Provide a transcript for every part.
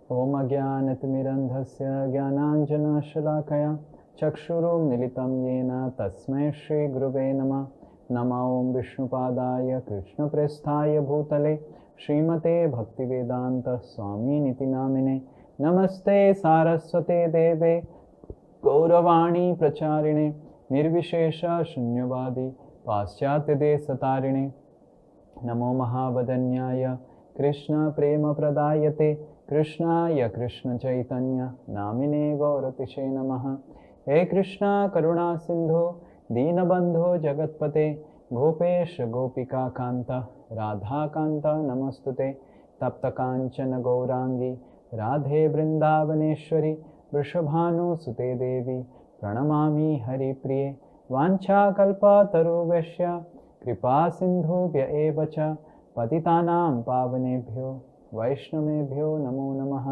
ओम अज्ञानतिमिरन्धस्य ज्ञानाञ्जनशलाकया चक्षुरुन्मीलितं येन तस्मै श्रीगुरुवे नमः। नमो ॐ विष्णुपादाय कृष्णप्रेष्ठाय भूतले श्रीमते भक्तिवेदान्त स्वामिनिति नामिने। नमस्ते सारस्वते देवे गौरवाणी प्रचारिणे निर्विशेष शून्यवादी पाश्चात्यदेशतारिणे। नमो महावदन्याय कृष्ण प्रेम प्रदायते कृष्णाय कृष्ण चैतन्य नामिने गौरतिशे नमः। हे कृष्णा करुणा सिंधु दीनबंधु जगत्पते गोपेश गोपिका कांत राधा कांत नमस्तुते। तप्त कांचन गौरांगी राधे वृंदावनेश्वरी वृषभानुसुते देवी प्रणमामि हरिप्रिये। वाञ्छाकल्पतरुभ्यश्च कृपा सिन्धुभ्य एव च पतितानां पावनेभ्यो वैष्णवेभ्यो नमो नमः।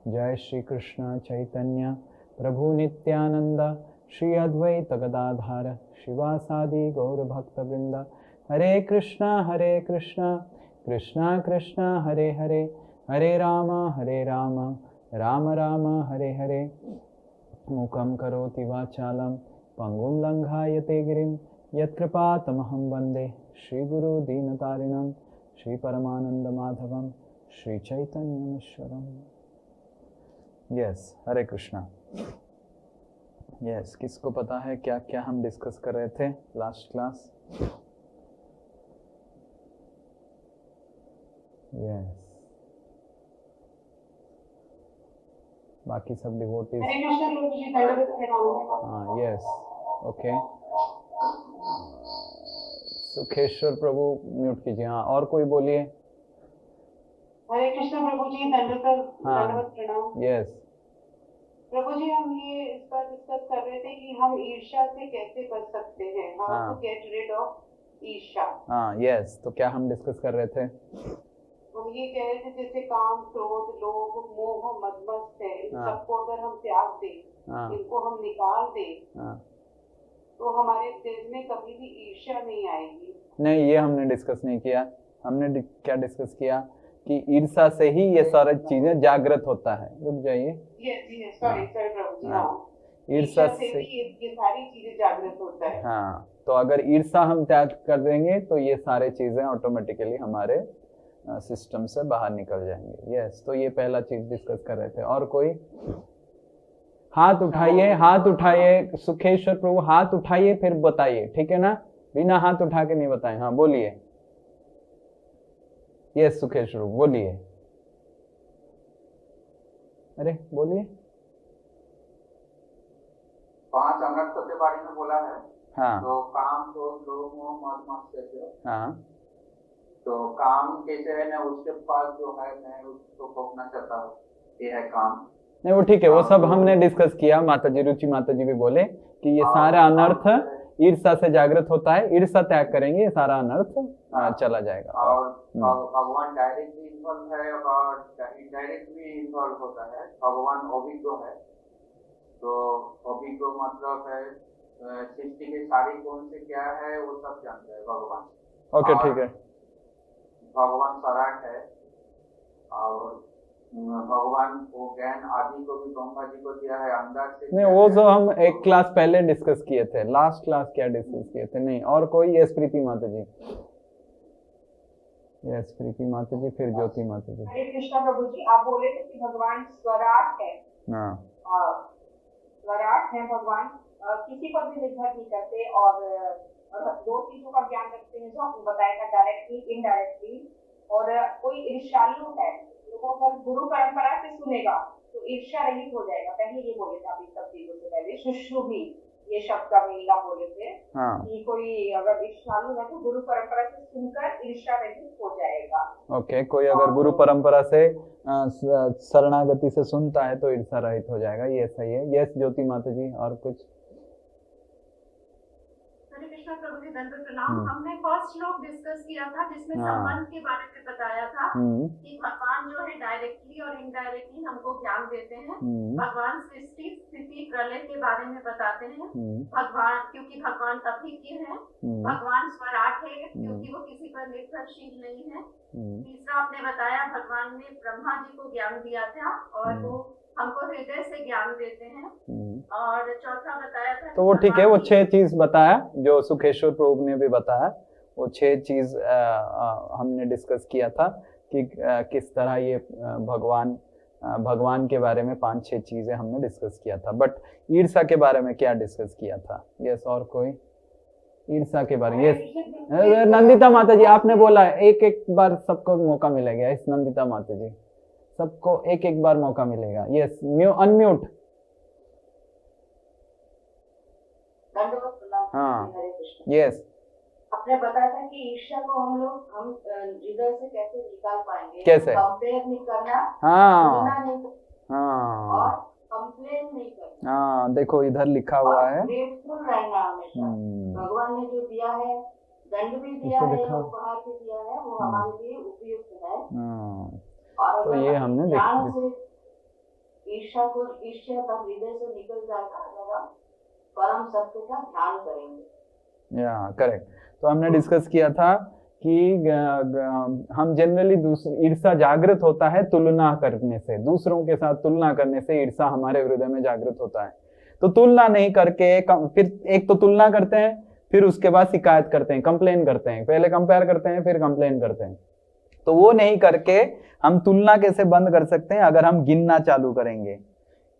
जय श्री कृष्ण चैतन्य प्रभु नित्यानंद श्री अद्वैत गदाधर शिवासादि गौर भक्तवृंद। हरे कृष्णा कृष्णा कृष्णा हरे हरे हरे राम राम राम हरे हरे। मूकं करोति वाचालं पंगुं लंघायते गिरिं यत्कृपातमहं वन्दे श्रीगुरु दीनतारिणं श्रीपरमानन्दमाधवं श्रीचैतन्यमीश्वरम्। यस, हरे कृष्णा। यस, किसको पता है क्या क्या हम डिस्कस कर रहे थे लास्ट क्लास? यस, बाकी सब डिवोटीज। हाँ, यस, ओके। सुखेश्वर प्रभु म्यूट कीजिए। हाँ, और कोई बोलिए। हरे कृष्ण प्रभु जी, दंडवत प्रणाम। यस प्रभु जी, हम ये इस बार डिस्कस कर रहे थे कि हम ईर्ष्या से कैसे बच सकते हैं, how to get rid of ईर्ष्या। हाँ, यस, तो क्या हम डिस्कस कर रहे थे? हम ये कह रहे थे जैसे काम, क्रोध, लोभ, मोह, मदमस्त है, इन सबको अगर हम त्याग दें, इनको हम निकाल दें, तो हमारे दिल में कभी भी ईर्ष्या नहीं आएगी। नहीं, ये हमने डिस्कस नहीं किया। हमने क्या डिस्कस किया कि ईर्ष्या से ही ये सारी चीजें जागृत होता है। रुक जाइए। सॉरी प्रभु जी। ईर्ष्या से ये सारी चीजें जागृत होता है। हाँ, तो अगर ईर्ष्या हम त्याग कर देंगे तो ये सारी चीजें ऑटोमेटिकली हमारे सिस्टम से बाहर निकल जाएंगे। यस, तो ये पहला चीज डिस्कस कर रहे थे। और कोई हाथ उठाइए, हाथ उठाइए। सुखेश्वर प्रभु हाथ उठाइए, फिर बताइए, ठीक है ना? बिना हाथ उठा के नहीं बताएं। हाँ, बोलिए। यस, सुखेश्वर बोलिए। अरे बोलिए। 5 अनर्थ के बारे में बोला है। हाँ, तो काम, क्रोध, लोभ, मोह, मद मत्सर्य। हाँ, तो काम कैसे है ना, उसके पास जो है मैं उसको भोगना चाहता हूँ, ये है काम। नहीं, वो ठीक है, वो सब हमने डिस्कस किया। माताजी, रुचि माताजी भी बोले कि ये सारा अनर्थ ईर्ष्या से जागृत होता है। ईर्ष्या त्याग करेंगे, ये सारा अनर्थ चला जाएगा। और भगवान डायरेक्टली इन्वॉल्व है और इनडायरेक्टली इन्वॉल्व होता है। भगवान अभिज्ञ है, तो अभिज्ञ मतलब है सृष्टि के सारी कौन से क्या है वो सब जानते हैं भगवान। ओके, ठीक है। भगवान सराट है और भगवान को ज्ञान आदि को भी ब्रह्मा जी को दिया है अंदर से। नहीं, वो जो हम एक क्लास पहले डिस्कस किए थे, लास्ट क्लास क्या डिस्कस किए थे? नहीं, और कोई? यस, प्रीति माता जी। यस, प्रीति माता जी, फिर ज्योति माता जी। हरे कृष्णा प्रभु जी, आप बोले थे कि भगवान स्वराट है। हाँ, स्वराट है भगवान, किसी पर भी निर्भर नहीं करते और दो चीजों का ज्ञान रखते हैं जो आपको बताएगा, डायरेक्टली, इनडायरेक्टली। और कोई ईर्ष्यालु है, वो अगर गुरु परंपरा से सुनेगा तो ईर्ष्या रहित हो जाएगा। पहले ये बोले थे अभी सब चीजों से पहले, शुश्रुभी ये शब्द का मीला बोले थे कि कोई अगर ईर्ष्यालु है तो गुरु परंपरा से सुनकर ईर्ष्या रहित हो जाएगा। ओके, कोई अगर गुरु परंपरा से शरणागति से सुनता है तो ईर्ष्या रहित हो जाएगा। ये सही है। यस, ज्योति माता जी, और कुछ? हरे कृष्णा प्रभु जी, दंड प्रणाम। हमने फर्स्ट श्लोक डिस्कस किया था जिसमें संबंध के बारे में बताया था कि भगवान जो है डायरेक्टली और इनडायरेक्टली हमको ज्ञान देते हैं। हम्म, भगवान सृष्टि स्थिति प्रलय के बारे में बताते हैं। हम्म, भगवान क्योंकि भगवान अभिज्ञ है। हम्म, भगवान स्वराट है क्योंकि वो किसी पर निर्भरशील नहीं है। हम्म, तीसरा आपने बताया भगवान ने ब्रह्मा जी को ज्ञान दिया था और वो हमको हृदय से ज्ञान देते हैं। हम्म। और चौथा बताया था तो वो कि ठीक है, वो भगवान 6 चीज बताया जो सुखेश्वर प्रभु ने भी बताया। वो 6 चीज हमने डिस्कस किया था कि किस तरह ये भगवान के बारे में 5-6 चीजें हमने डिस्कस किया था। बट ईर्षा के बारे में क्या डिस्कस किया था? यस, और कोई ईर्षा के बारे में? यस, नंदिता माता जी आपने बोला है, एक एक बार सबको मौका मिलेगा। इस नंदिता माता जी सबको एक एक बार मौका मिलेगा। Yes, unmute. हाँ, यस, आपने बताया था कि ईर्ष्या को हम हृदय से कैसे निकाल पाएंगे? कैसे? कंपेयर नहीं करना, हाँ, तुलना नहीं करना हाँ, और कंप्लेन नहीं करना। हाँ, देखो इधर लिखा हुआ है। ग्रेटफुल रहना हमेशा। भगवान ने जो दिया है, दंड भी दिया है, उपहार भी दिया है, वो हमारे लिए उपयुक्त है। और तो ये हमने ध्यान से ईर्ष्या तक हृदय से निकल जाएगा अगर हम परम सत्य का ध्यान करेंगे। या करेक्ट। तो हमने डिस्कस किया था कि हम जनरली ईर्षा जागृत होता है तुलना करने से, दूसरों के साथ तुलना करने से ईर्षा हमारे हृदय में जागृत होता है। तो तुलना नहीं करके फिर एक तो तुलना करते हैं, फिर उसके बाद शिकायत करते हैं, कंप्लेन करते हैं। पहले कंपेयर करते हैं, फिर कंप्लेन करते हैं। तो वो नहीं करके हम तुलना कैसे बंद कर सकते हैं? अगर हम गिनना चालू करेंगे।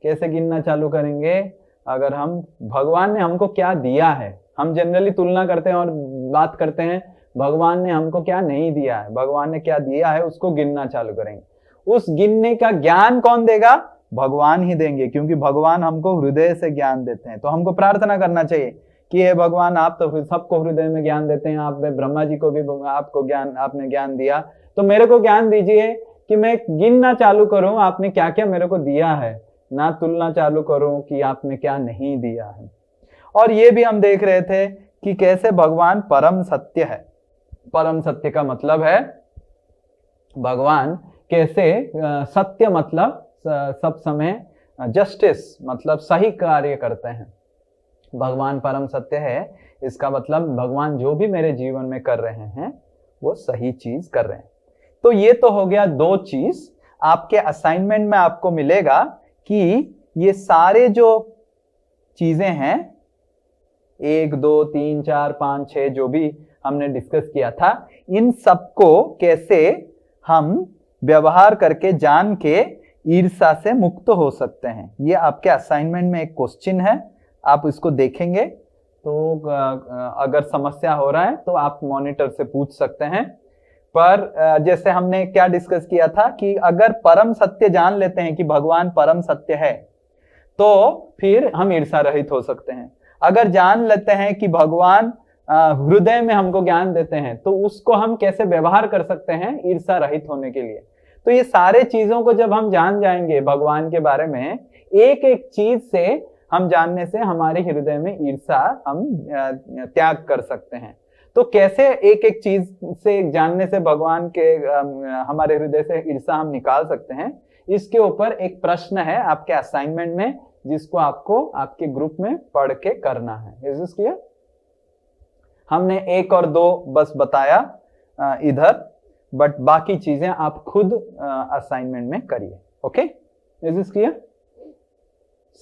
कैसे गिनना चालू करेंगे? अगर हम भगवान ने हमको क्या दिया है, हम जनरली तुलना करते हैं और बात करते हैं भगवान ने हमको क्या नहीं दिया है, भगवान ने क्या दिया है उसको गिनना चालू करेंगे। उस गिनने का ज्ञान कौन देगा? भगवान ही देंगे, क्योंकि भगवान हमको हृदय से ज्ञान देते हैं। तो हमको प्रार्थना करना चाहिए कि हे भगवान, आप तो सबको हृदय में ज्ञान देते हैं, आप ब्रह्मा जी को भी आपने ज्ञान दिया, तो मेरे को ज्ञान दीजिए कि मैं गिनना चालू करूं आपने क्या क्या मेरे को दिया है, ना तुलना चालू करूं कि आपने क्या नहीं दिया है। और ये भी हम देख रहे थे कि कैसे भगवान परम सत्य है। परम सत्य का मतलब है भगवान कैसे सत्य मतलब सब समय जस्टिस मतलब सही कार्य करते हैं। भगवान परम सत्य है, इसका मतलब भगवान जो भी मेरे जीवन में कर रहे हैं वो सही चीज कर रहे हैं। तो ये तो हो गया 2 चीज। आपके असाइनमेंट में आपको मिलेगा कि ये सारे जो चीजें हैं 1, 2, 3, 4, 5, 6 जो भी हमने डिस्कस किया था, इन सबको कैसे हम व्यवहार करके जान के ईर्षा से मुक्त हो सकते हैं। ये आपके असाइनमेंट में एक क्वेश्चन है, आप इसको देखेंगे तो अगर समस्या हो रहा है तो आप मॉनिटर से पूछ सकते हैं। पर जैसे हमने क्या डिस्कस किया था कि अगर परम सत्य जान लेते हैं कि भगवान परम सत्य है तो फिर हम ईर्षा रहित हो सकते हैं। अगर जान लेते हैं कि भगवान हृदय में हमको ज्ञान देते हैं तो उसको हम कैसे व्यवहार कर सकते हैं ईर्षा रहित होने के लिए। तो ये सारे चीजों को जब हम जान जाएंगे भगवान के बारे में, एक एक चीज से हम जानने से हमारे हृदय में ईर्षा हम त्याग कर सकते हैं। तो कैसे एक एक चीज से जानने से भगवान के हमारे हृदय से ईर्षा हम निकाल सकते हैं, इसके ऊपर एक प्रश्न है आपके असाइनमेंट में जिसको आपको आपके ग्रुप में पढ़ के करना है। Is this clear? हमने 1 और 2 बस बताया इधर, बट बाकी चीजें आप खुद असाइनमेंट में करिए। Okay, is this clear?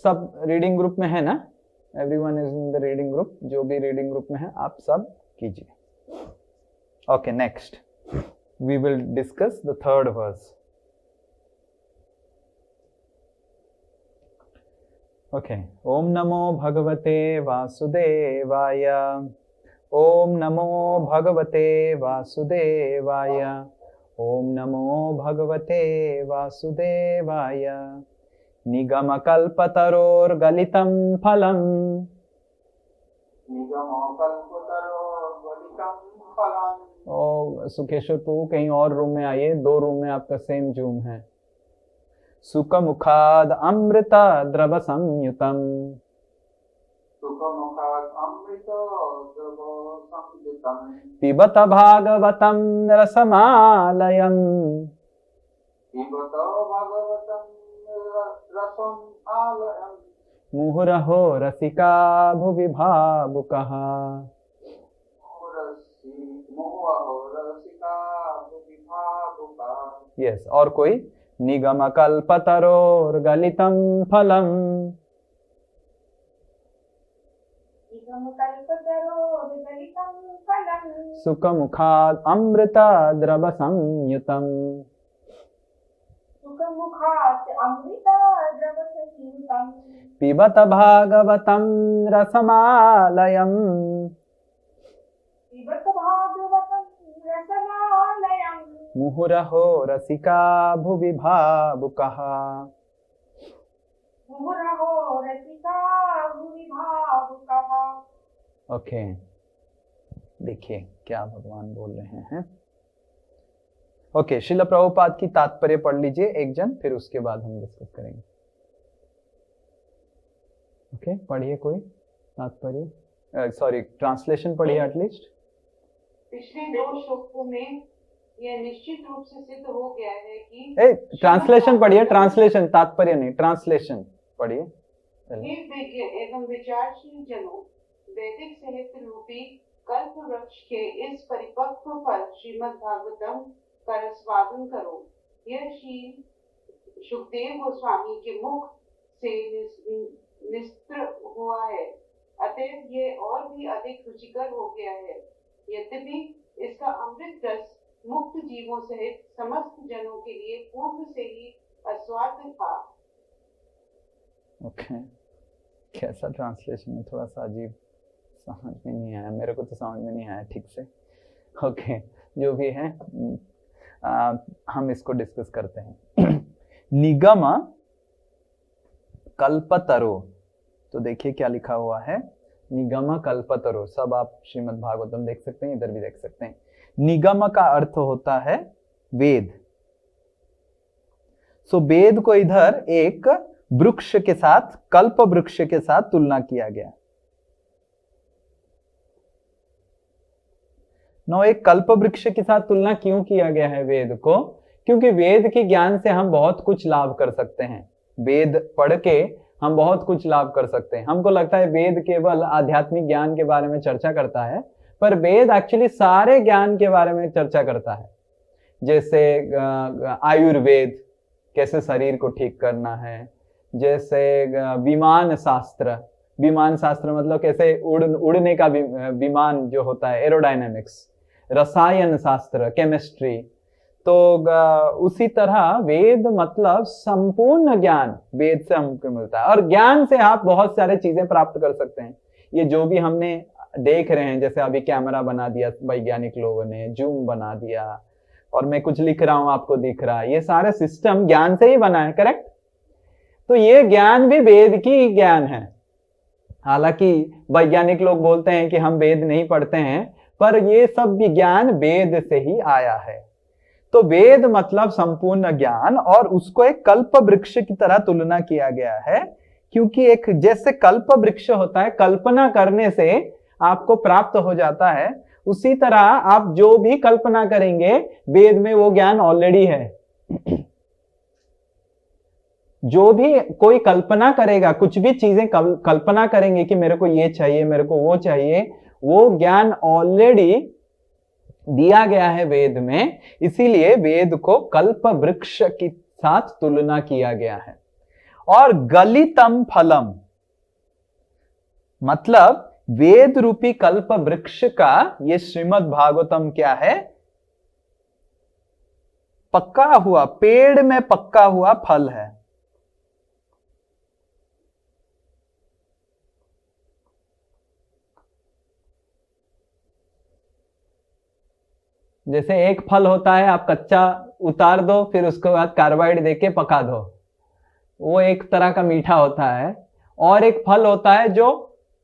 सब रीडिंग ग्रुप में है ना? Everyone is in the reading group. जो भी रीडिंग ग्रुप में है आप सब कीजिए। Okay, next we will discuss the 3rd verse. Okay, ओम नमो भगवते वासुदेवाय। ओम नमो भगवते वासुदेवाय। ओम नमो भगवते वासुदेवाय। निगमकल्पतरोर्गलितं फलम्। सुखेश्वर प्रभु कहीं और रूम में आइए, 2 रूम में आपका सेम जूम है। सुखमुखाद अमृत द्रव संयुतम। पिबत भागवतं रसमालयम्। पिबतो भगवतं रसं आलयम् मुहुरहो रसिका भुवि भावुकः। यस, और कोई? निगम कल्पतरोर्गलितं फलम् सुखमुखाद् अमृता द्रव संयुतम् पिबत भागवतं रसमालयम् मुहुरहो रसिका भुवि भावुकः। ओके, देखिए क्या भगवान बोल रहे हैं। ओके, श्रील प्रभुपाद की तात्पर्य पढ़ लीजिए एक जन, फिर उसके बाद हम डिस्कस करेंगे। ओके, पढ़िए कोई तात्पर्य, सॉरी ट्रांसलेशन पढ़िए एटलीस्ट। पिछले 2 श्लोकों में यह निश्चित रूप से सिद्ध हो गया है कि ट्रांसलेशन पढ़िए, ट्रांसलेशन, तात्पर्य नहीं, ट्रांसलेशन पढ़िए। हे विज्ञ एवं विचारशील जनों, वैदिक साहित्य रूपी कल्प वृक्ष के इस परिपक्व फल श्रीमद् भागवतम का रसवादन करो। यह शील सुखदेव गोस्वामी के मुख से निस्त्र हुआ है, अतएव ये और भी अधिक रुचिकर हो गया है। यद्यपि इसका अमृत रस मुक्त जीवों सहित समस्त जनों के लिए पूर्व से ही अस्वाद्य था। ओके, कैसा ट्रांसलेशन है, थोड़ा सा अजीब, समझ में नहीं आया, मेरे को तो समझ में नहीं आया ठीक से। ओके, जो भी है हम इसको डिस्कस करते हैं। निगम कल्पतरो, तो देखिए क्या लिखा हुआ है, निगम कल्पतरो, सब आप श्रीमद् भागवतम देख सकते हैं, इधर भी देख सकते हैं। निगम का अर्थ होता है वेद। सो वेद को इधर एक वृक्ष के साथ, कल्प वृक्ष के साथ तुलना किया गया। नो, एक कल्प वृक्ष के साथ तुलना क्यों किया गया है वेद को? क्योंकि वेद के ज्ञान से हम बहुत कुछ लाभ कर सकते हैं। वेद पढ़ के हम बहुत कुछ लाभ कर सकते हैं। हमको लगता है वेद केवल आध्यात्मिक ज्ञान के बारे में चर्चा करता है, पर वेद एक्चुअली सारे ज्ञान के बारे में चर्चा करता है। जैसे आयुर्वेद, कैसे शरीर को ठीक करना है, जैसे विमान शास्त्र, विमान शास्त्र मतलब कैसे उड़ने का विमान जो होता है, एरोडायनामिक्स, रसायन शास्त्र, केमिस्ट्री। तो उसी तरह वेद मतलब संपूर्ण ज्ञान वेद से हमको मिलता है, और ज्ञान से आप बहुत सारे चीजें प्राप्त कर सकते हैं। ये जो भी हमने देख रहे हैं, जैसे अभी कैमरा बना दिया वैज्ञानिक लोगों ने, जूम बना दिया, और मैं कुछ लिख रहा हूं आपको दिख रहा है, ये सारे सिस्टम ज्ञान से ही बना है, करेक्ट? तो ये ज्ञान भी वेद की ज्ञान है। हालांकि वैज्ञानिक लोग बोलते हैं कि हम वेद नहीं पढ़ते हैं, पर ये सब ज्ञान वेद से ही आया है। तो वेद मतलब संपूर्ण ज्ञान, और उसको एक कल्प वृक्ष की तरह तुलना किया गया है, क्योंकि एक जैसे कल्प वृक्ष होता है, कल्पना करने से आपको प्राप्त हो जाता है, उसी तरह आप जो भी कल्पना करेंगे वेद में वो ज्ञान ऑलरेडी है। जो भी कोई कल्पना करेगा, कुछ भी चीजें कल्पना करेंगे कि मेरे को ये चाहिए, मेरे को वो चाहिए, वो ज्ञान ऑलरेडी दिया गया है वेद में। इसीलिए वेद को कल्प वृक्ष के साथ तुलना किया गया है। और गलितम फलम मतलब वेद रूपी कल्प वृक्ष का ये श्रीमद् भागवतम क्या है? पक्का हुआ, पेड़ में पक्का हुआ फल है। जैसे एक फल होता है, आप कच्चा उतार दो, फिर उसके बाद कार्बाइड देके पका दो, वो एक तरह का मीठा होता है। और एक फल होता है जो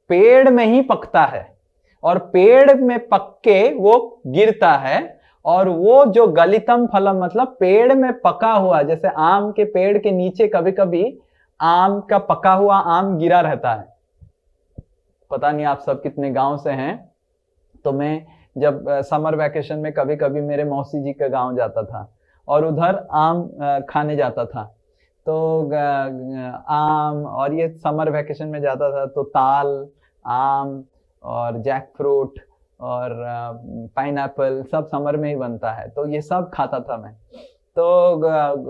पेड़ में ही पकता है, और पेड़ में पक के वो गिरता है, और वो जो गलितम फलम मतलब पेड़ में पका हुआ, जैसे आम के पेड़ के नीचे कभी कभी आम का पका हुआ आम गिरा रहता है। पता नहीं आप सब कितने गांव से हैं, तो मैं जब समर वैकेशन में कभी कभी मेरे मौसी जी के गांव जाता था, और उधर आम खाने जाता था। तो आम, और ये समर वेकेशन में जाता था तो ताल, आम और जैक फ्रूट और पाइनएप्पल सब समर में ही बनता है, तो ये सब खाता था मैं। तो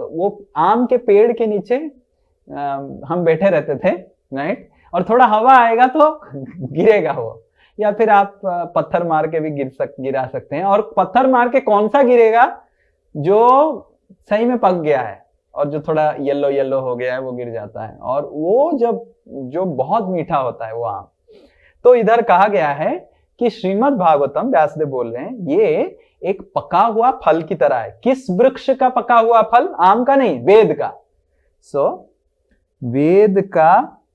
वो आम के पेड़ के नीचे हम बैठे रहते थे राइट, और थोड़ा हवा आएगा तो गिरेगा वो, या फिर आप पत्थर मार के भी गिरा सकते हैं। और पत्थर मार के कौन सा गिरेगा, जो सही में पक गया है और जो थोड़ा येलो येलो हो गया है वो गिर जाता है, और वो जब जो बहुत मीठा होता है वो आम। तो इधर कहा गया है कि श्रीमद् भागवतम, व्यासदेव बोल रहे हैं, ये एक पका हुआ फल की तरह है। किस वृक्ष का पका हुआ फल? आम का नहीं, वेद का।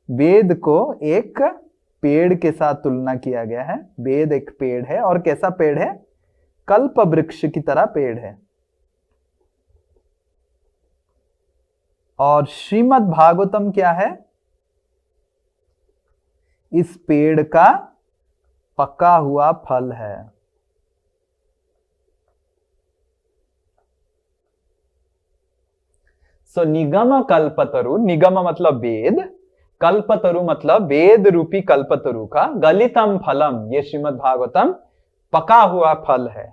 वेद को एक पेड़ के साथ तुलना किया गया है। वेद एक पेड़ है, और कैसा पेड़ है? कल्प वृक्ष की तरह पेड़ है। और श्रीमद् भागवतम क्या है? इस पेड़ का पका हुआ फल है। निगम कल्पतरु, निगम मतलब वेद, कल्पतरु मतलब वेद रूपी कल्पतरु का गलितम फलम, ये श्रीमद् भागवतम पका हुआ फल है।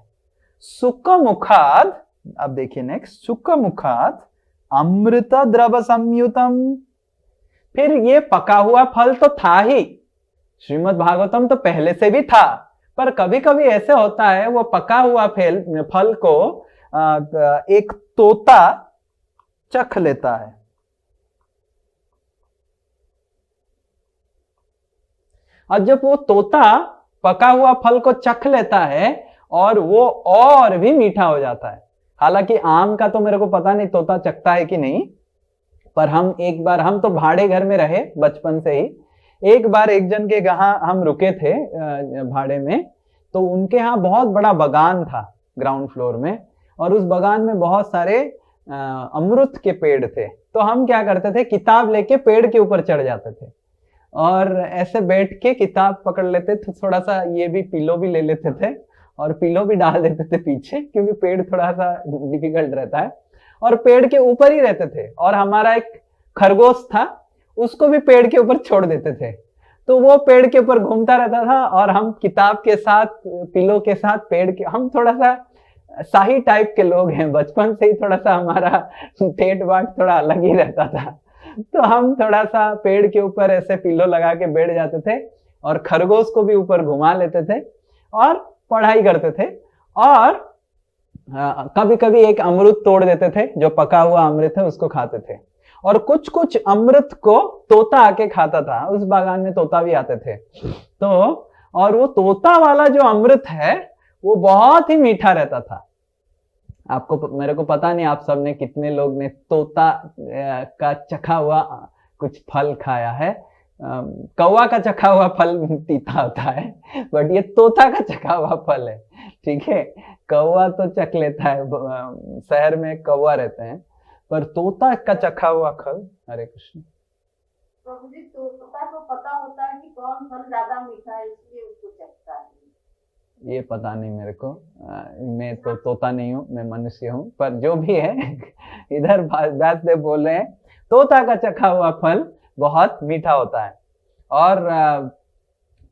सुखमुखाद, अब देखिए नेक्स्ट, सुखमुखाद अमृत द्रव संयुतम। फिर ये पका हुआ फल तो था ही, श्रीमद् भागवतम तो पहले से भी था, पर कभी कभी ऐसे होता है वो पका हुआ फल को एक तोता चख लेता है। और जब वो तोता पका हुआ फल को चख लेता है और वो और भी मीठा हो जाता है। हालांकि आम का तो मेरे को पता नहीं तोता चखता है कि नहीं, पर हम तो भाड़े घर में रहे बचपन से ही। एक बार एक जन के यहाँ हम रुके थे भाड़े में, तो उनके यहाँ बहुत बड़ा बागान था ग्राउंड फ्लोर में, और उस बागान में बहुत सारे अमरूद के पेड़ थे। तो हम क्या करते थे, किताब लेके पेड़ के ऊपर चढ़ जाते थे और ऐसे बैठ के किताब पकड़ लेते थे, थोड़ा सा ये भी पिलो भी ले लेते थे और पिलो भी डाल देते थे पीछे, क्योंकि पेड़ थोड़ा सा डिफिकल्ट रहता है, और पेड़ के ऊपर ही रहते थे। और हमारा एक खरगोश था, उसको भी पेड़ के ऊपर छोड़ देते थे, तो वो पेड़ के ऊपर घूमता रहता था और हम किताब के साथ, पिलो के साथ पेड़ के, हम थोड़ा सा शाही टाइप के लोग हैं, बचपन से ही थोड़ा सा हमारा ठेठ बाट थोड़ा अलग ही रहता था। तो हम थोड़ा सा पेड़ के ऊपर ऐसे पिलो लगा के बैठ जाते थे और खरगोश को भी ऊपर घुमा लेते थे और पढ़ाई करते थे। और कभी कभी एक अमरूद तोड़ देते थे, जो पका हुआ अमृत है उसको खाते थे। और कुछ कुछ अमृत को तोता आके खाता था, उस बागान में तोता भी आते थे। तो और वो तोता वाला जो अमृत है वो बहुत ही मीठा रहता था। आपको, मेरे को पता नहीं आप सबने कितने लोग ने तोता का चखा हुआ कुछ फल खाया है। कौवा का चखा हुआ फल तीता होता है, बट ये तोता का चखा हुआ फल है, ठीक है। कौवा तो चख लेता है, शहर में कौवा रहते हैं, पर तोता का चखा हुआ फल। हरे कृष्ण। प्रभु जी, तोता को पता होता है कि कौन फल ज्यादा मीठा है, इसलिए उसको चखता है। ये पता नहीं मेरे को, मैं तो तोता नहीं हूँ, मैं मनुष्य हूँ, पर जो भी है इधर व्यासदेव बोल रहे हैं तोता का चखा हुआ फल बहुत मीठा होता है। और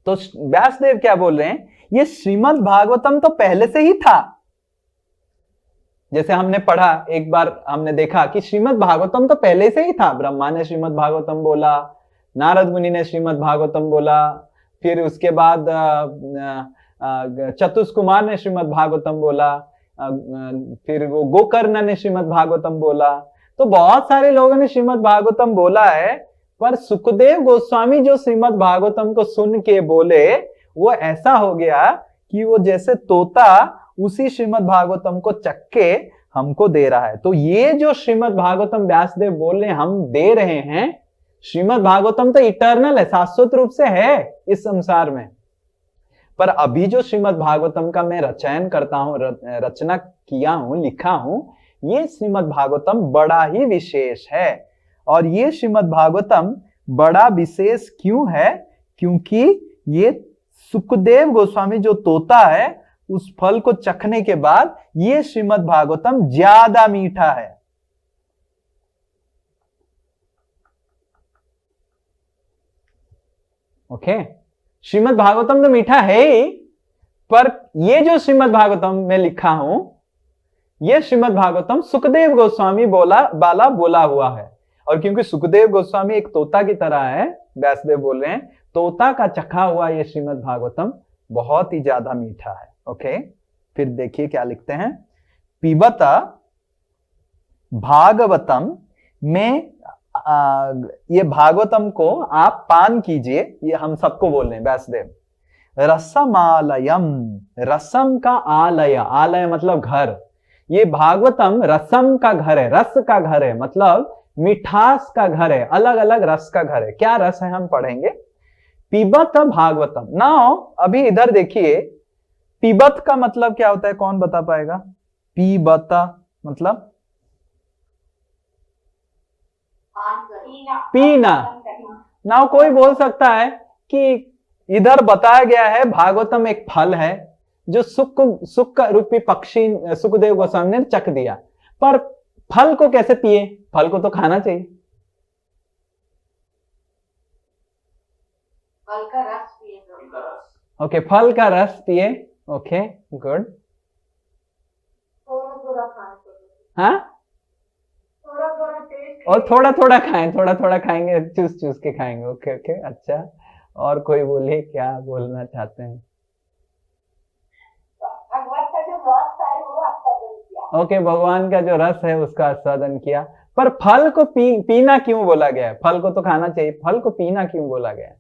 तो व्यासदेव क्या बोल रहे हैं, ये श्रीमद् भागवतम तो पहले से ही था। जैसे हमने पढ़ा, एक बार हमने देखा कि श्रीमद् भागवतम तो पहले से ही था। ब्रह्मा ने श्रीमद् भागवतम बोला, नारद मुनि ने श्रीमद् भागवतम बोला, फिर उसके बाद चतुष्कुमार ने श्रीमद् भागवतम बोला, फिर वो गोकर्ण ने श्रीमद् भागवतम बोला। तो बहुत सारे लोगों ने श्रीमद् भागवतम बोला है, पर सुखदेव गोस्वामी जो श्रीमद् भागवतम को सुन के बोले, वो ऐसा हो गया कि वो जैसे तोता उसी श्रीमद् भागवतम को चख के हमको दे रहा है। तो ये जो श्रीमद् भागवतम व्यासदेव बोल रहे हैं, हम दे रहे हैं, श्रीमद् भागवतम तो इटर्नल है, शाश्वत रूप से है इस संसार में। पर अभी जो श्रीमद् भागवतम का मैं रचयन करता हूं, रचना किया हूं, लिखा हूं, ये श्रीमद् भागवतम बड़ा ही विशेष है। और ये श्रीमद् भागवतम बड़ा विशेष क्यों है? क्योंकि ये सुखदेव गोस्वामी जो तोता है, उस फल को चखने के बाद ये श्रीमद् भागवतम ज्यादा मीठा है। ओके, श्रीमद् भागवतम तो मीठा है ही, पर ये जो श्रीमद् भागवतम में लिखा हूं, ये श्रीमद् भागवतम सुखदेव गोस्वामी बोला हुआ है। और क्योंकि सुखदेव गोस्वामी एक तोता की तरह है, व्यासदेव बोल रहे हैं, तोता का चखा हुआ ये श्रीमद् भागवतम बहुत ही ज्यादा मीठा है। ओके, फिर देखिए क्या लिखते हैं। पिबत भागवतम में, ये भागवतम को आप पान कीजिए, ये हम सबको बोल रहे हैं व्यासदेव। रसमालयम, रसम का आलय, आलय मतलब घर, ये भागवतम रसम का घर है, रस का घर है, मतलब मिठास का घर है, अलग अलग रस का घर है। क्या रस है हम पढ़ेंगे। पिबत भागवतम। नाउ अभी इधर देखिए, पिबत का मतलब क्या होता है, कौन बता पाएगा। पिबत मतलब पीना। नाउ कोई बोल सकता है कि इधर बताया गया है भागवतम एक फल है जो सुख रूपी पक्षी सुखदेव गोस्वामी ने चख दिया, पर फल को कैसे पिए, फल को तो खाना चाहिए। फल का रस पिए। ओके, फल का रस पिए। Okay, good. थोड़ा खाएं, हाँ, थोड़ा टेस्ट, और थोड़ा थोड़ा खाएं, थोड़ा थोड़ा खाएंगे, चूस चूस के खाएंगे। ओके ओके, अच्छा। और कोई बोलिए, क्या बोलना चाहते हैं। भगवत का जो रस है वो आस्वादन किया। ओके, भगवान का जो रस है उसका आस्वादन किया, पर फल को पीना क्यों बोला गया है। फल को तो खाना चाहिए, फल को पीना क्यों बोला गया है।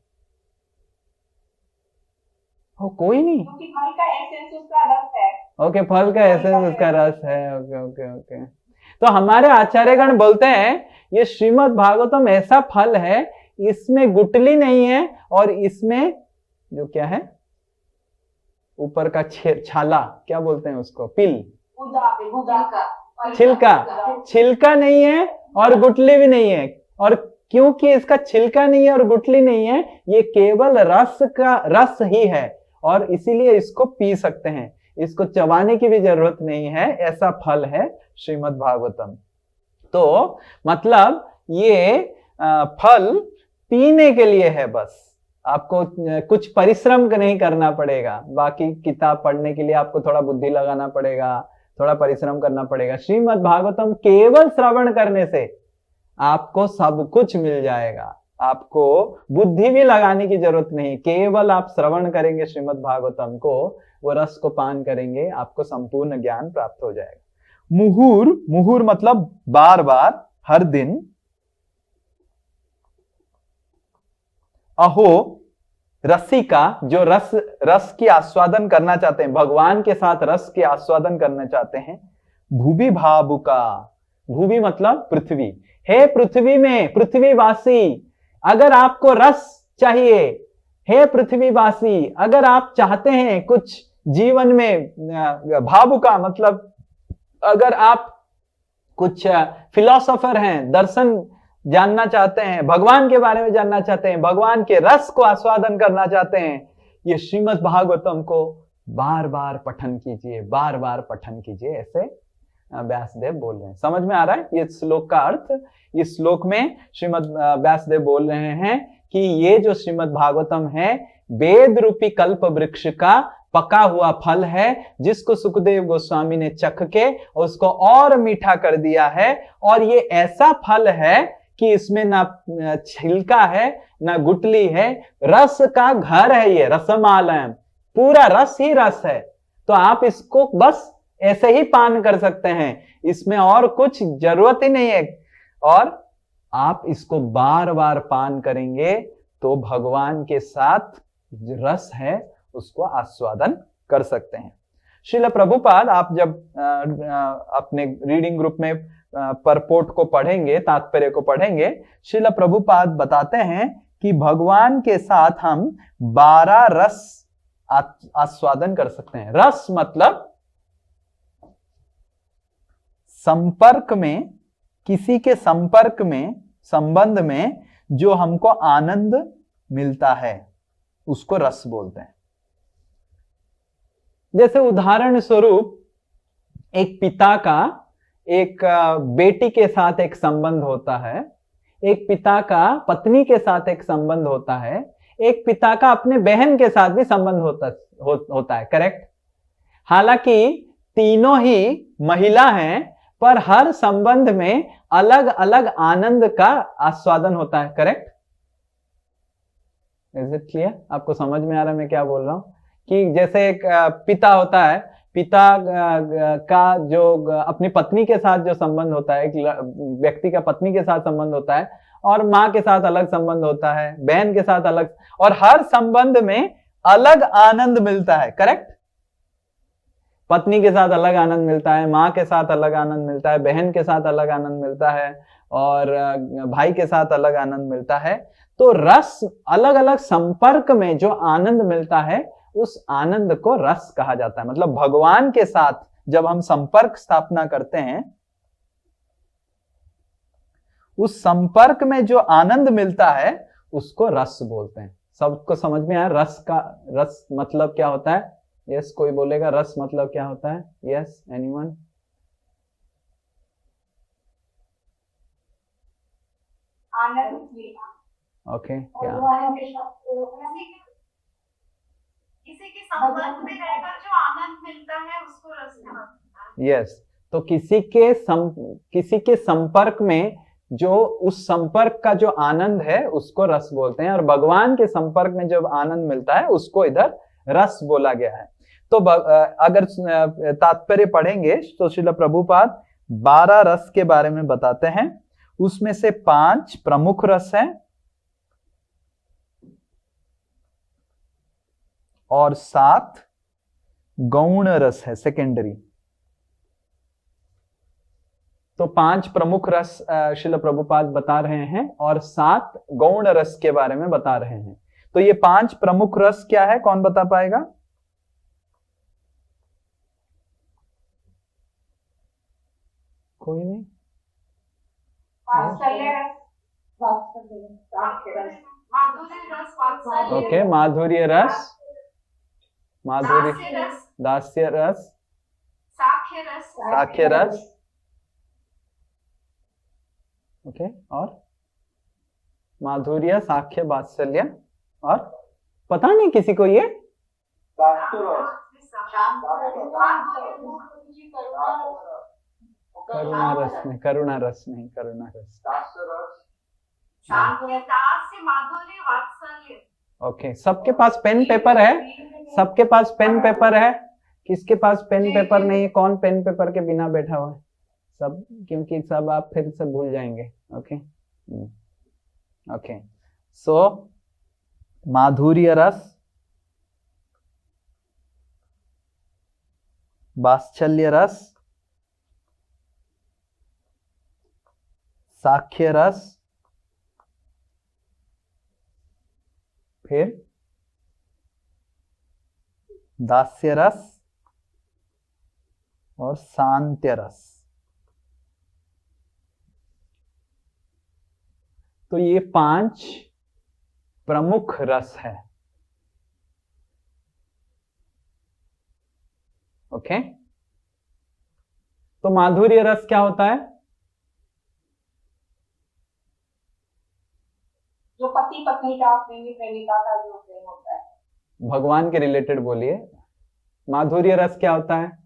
हो कोई नहीं। क्योंकि फल का एसेंस उसका रस है। ओके, फल का एसेंस उसका रस है। Okay okay okay. तो हमारे आचार्यगण बोलते हैं ये श्रीमद् भागवतम ऐसा फल है, इसमें गुटली नहीं है, और इसमें जो क्या है ऊपर का छाला, क्या बोलते हैं उसको, पिल, छिलका नहीं है और गुटली भी नहीं है। और क्योंकि इसका छिलका नहीं है और गुटली नहीं है, ये केवल रस ही है, और इसीलिए इसको पी सकते हैं, इसको चबाने की भी जरूरत नहीं है। ऐसा फल है श्रीमद् भागवतम। तो मतलब ये फल पीने के लिए है, बस आपको कुछ परिश्रम नहीं करना पड़ेगा। बाकी किताब पढ़ने के लिए आपको थोड़ा बुद्धि लगाना पड़ेगा, थोड़ा परिश्रम करना पड़ेगा। श्रीमद् भागवतम केवल श्रवण करने से आपको सब कुछ मिल जाएगा, आपको बुद्धि भी लगाने की जरूरत नहीं। केवल आप श्रवण करेंगे श्रीमद् भागवतम को, वो रस को पान करेंगे, आपको संपूर्ण ज्ञान प्राप्त हो जाएगा। मुहुर मतलब बार बार, हर दिन। अहो रसिका, जो रस की आस्वादन करना चाहते हैं, भगवान के साथ रस की आस्वादन करना चाहते हैं। भूवि भावुका, भूवि मतलब पृथ्वी। हे पृथ्वी में पृथ्वीवासी, अगर आपको रस चाहिए, हे पृथ्वीवासी, अगर आप चाहते हैं कुछ जीवन में, भावुका मतलब अगर आप कुछ फिलोसोफर हैं, दर्शन जानना चाहते हैं, भगवान के बारे में जानना चाहते हैं, भगवान के रस को आस्वादन करना चाहते हैं, ये श्रीमद् भागवतम को बार बार पठन कीजिए, बार बार पठन कीजिए। ऐसे व्यासदेव बोल रहे हैं। समझ में आ रहा है ये श्लोक का अर्थ। इस श्लोक में श्रीमद् व्यासदेव बोल रहे हैं कि ये जो श्रीमद् भागवतम है वेद रूपी कल्प वृक्ष का पका हुआ फल है, जिसको सुखदेव गोस्वामी ने चख के उसको और मीठा कर दिया है। और ये ऐसा फल है कि इसमें ना छिलका है ना गुटली है, रस का घर है, ये रसमालयम, पूरा रस ही रस है। तो आप इसको बस ऐसे ही पान कर सकते हैं, इसमें और कुछ जरूरत ही नहीं है। और आप इसको बार बार पान करेंगे तो भगवान के साथ रस है उसको आस्वादन कर सकते हैं। श्रील प्रभुपाद, आप जब अपने रीडिंग ग्रुप में परपोर्ट को पढ़ेंगे, तात्पर्य को पढ़ेंगे, श्रील प्रभुपाद बताते हैं कि भगवान के साथ हम 12 रस आस्वादन कर सकते हैं। रस मतलब संपर्क में, किसी के संपर्क में, संबंध में जो हमको आनंद मिलता है उसको रस बोलते हैं। जैसे उदाहरण स्वरूप एक पिता का एक बेटी के साथ एक संबंध होता है, एक पिता का पत्नी के साथ एक संबंध होता है, एक पिता का अपने बहन के साथ भी संबंध होता है, करेक्ट। हालांकि तीनों ही महिला हैं, पर हर संबंध में अलग अलग आनंद का आस्वादन होता है, करेक्ट। Is it clear? आपको समझ में आ रहा है मैं क्या बोल रहा हूं? कि जैसे एक पिता होता है, पिता का जो अपनी पत्नी के साथ जो संबंध होता है, एक व्यक्ति का पत्नी के साथ संबंध होता है, और माँ के साथ अलग संबंध होता है, बहन के साथ अलग, और हर संबंध में अलग आनंद मिलता है, करेक्ट। पत्नी के साथ अलग आनंद मिलता है, माँ के साथ अलग आनंद मिलता है, बहन के साथ अलग आनंद मिलता है, और भाई के साथ अलग आनंद मिलता है। तो रस, अलग अलग संपर्क में जो आनंद मिलता है, उस आनंद को रस कहा जाता है। मतलब भगवान के साथ जब हम संपर्क स्थापना करते हैं, उस संपर्क में जो आनंद मिलता है उसको रस बोलते हैं। सबको समझ में आया रस का, रस मतलब क्या होता है? यस, कोई बोलेगा रस मतलब क्या होता है? Yes, anyone? आनंद। ओके, क्या? किसी के संपर्क में रहकर जो आनंद मिलता है उसको रस कहा जाता है। यस, तो किसी के संपर्क में जो, उस संपर्क का जो आनंद है उसको रस बोलते हैं, और भगवान के संपर्क में जब आनंद मिलता है उसको इधर रस बोला गया है। तो अगर तात्पर्य पढ़ेंगे तो श्रील प्रभुपाद 12 रस के बारे में बताते हैं। उसमें से 5 प्रमुख रस हैं और 7 गौण रस है, सेकेंडरी। तो 5 प्रमुख रस श्रील प्रभुपाद बता रहे हैं और 7 गौण रस के बारे में बता रहे हैं। तो ये 5 प्रमुख रस क्या है, कौन बता पाएगा? कोई नहीं? ओके, माधुर्य रस, दास्य रस, साक्ष्य रस, ओके, और माधुर्य, साक्ष्य, वात्सल्य, और पता नहीं किसी को ये करुणा रस नहीं, करुणा रस नहीं, करुणा रस। ओके, सबके पास पेन पेपर है? सबके पास पेन पेपर है? किसके पास पेन पेपर नहीं है? कौन पेन पेपर के बिना बैठा हुआ है? सब, क्योंकि सब आप फिर से भूल जाएंगे। ओके, ओके, सो माधुर्य रस, वात्सल्य रस, साक्ष्य रस, फिर दास्य रस और शांत्य रस। तो ये 5 प्रमुख रस है। ओके, तो माधुर्य रस क्या होता है? जो पति पत्नी का, प्रेमी प्रेमिका का जो प्रेम होता है। भगवान के रिलेटेड बोलिए, माधुर्य रस क्या होता है?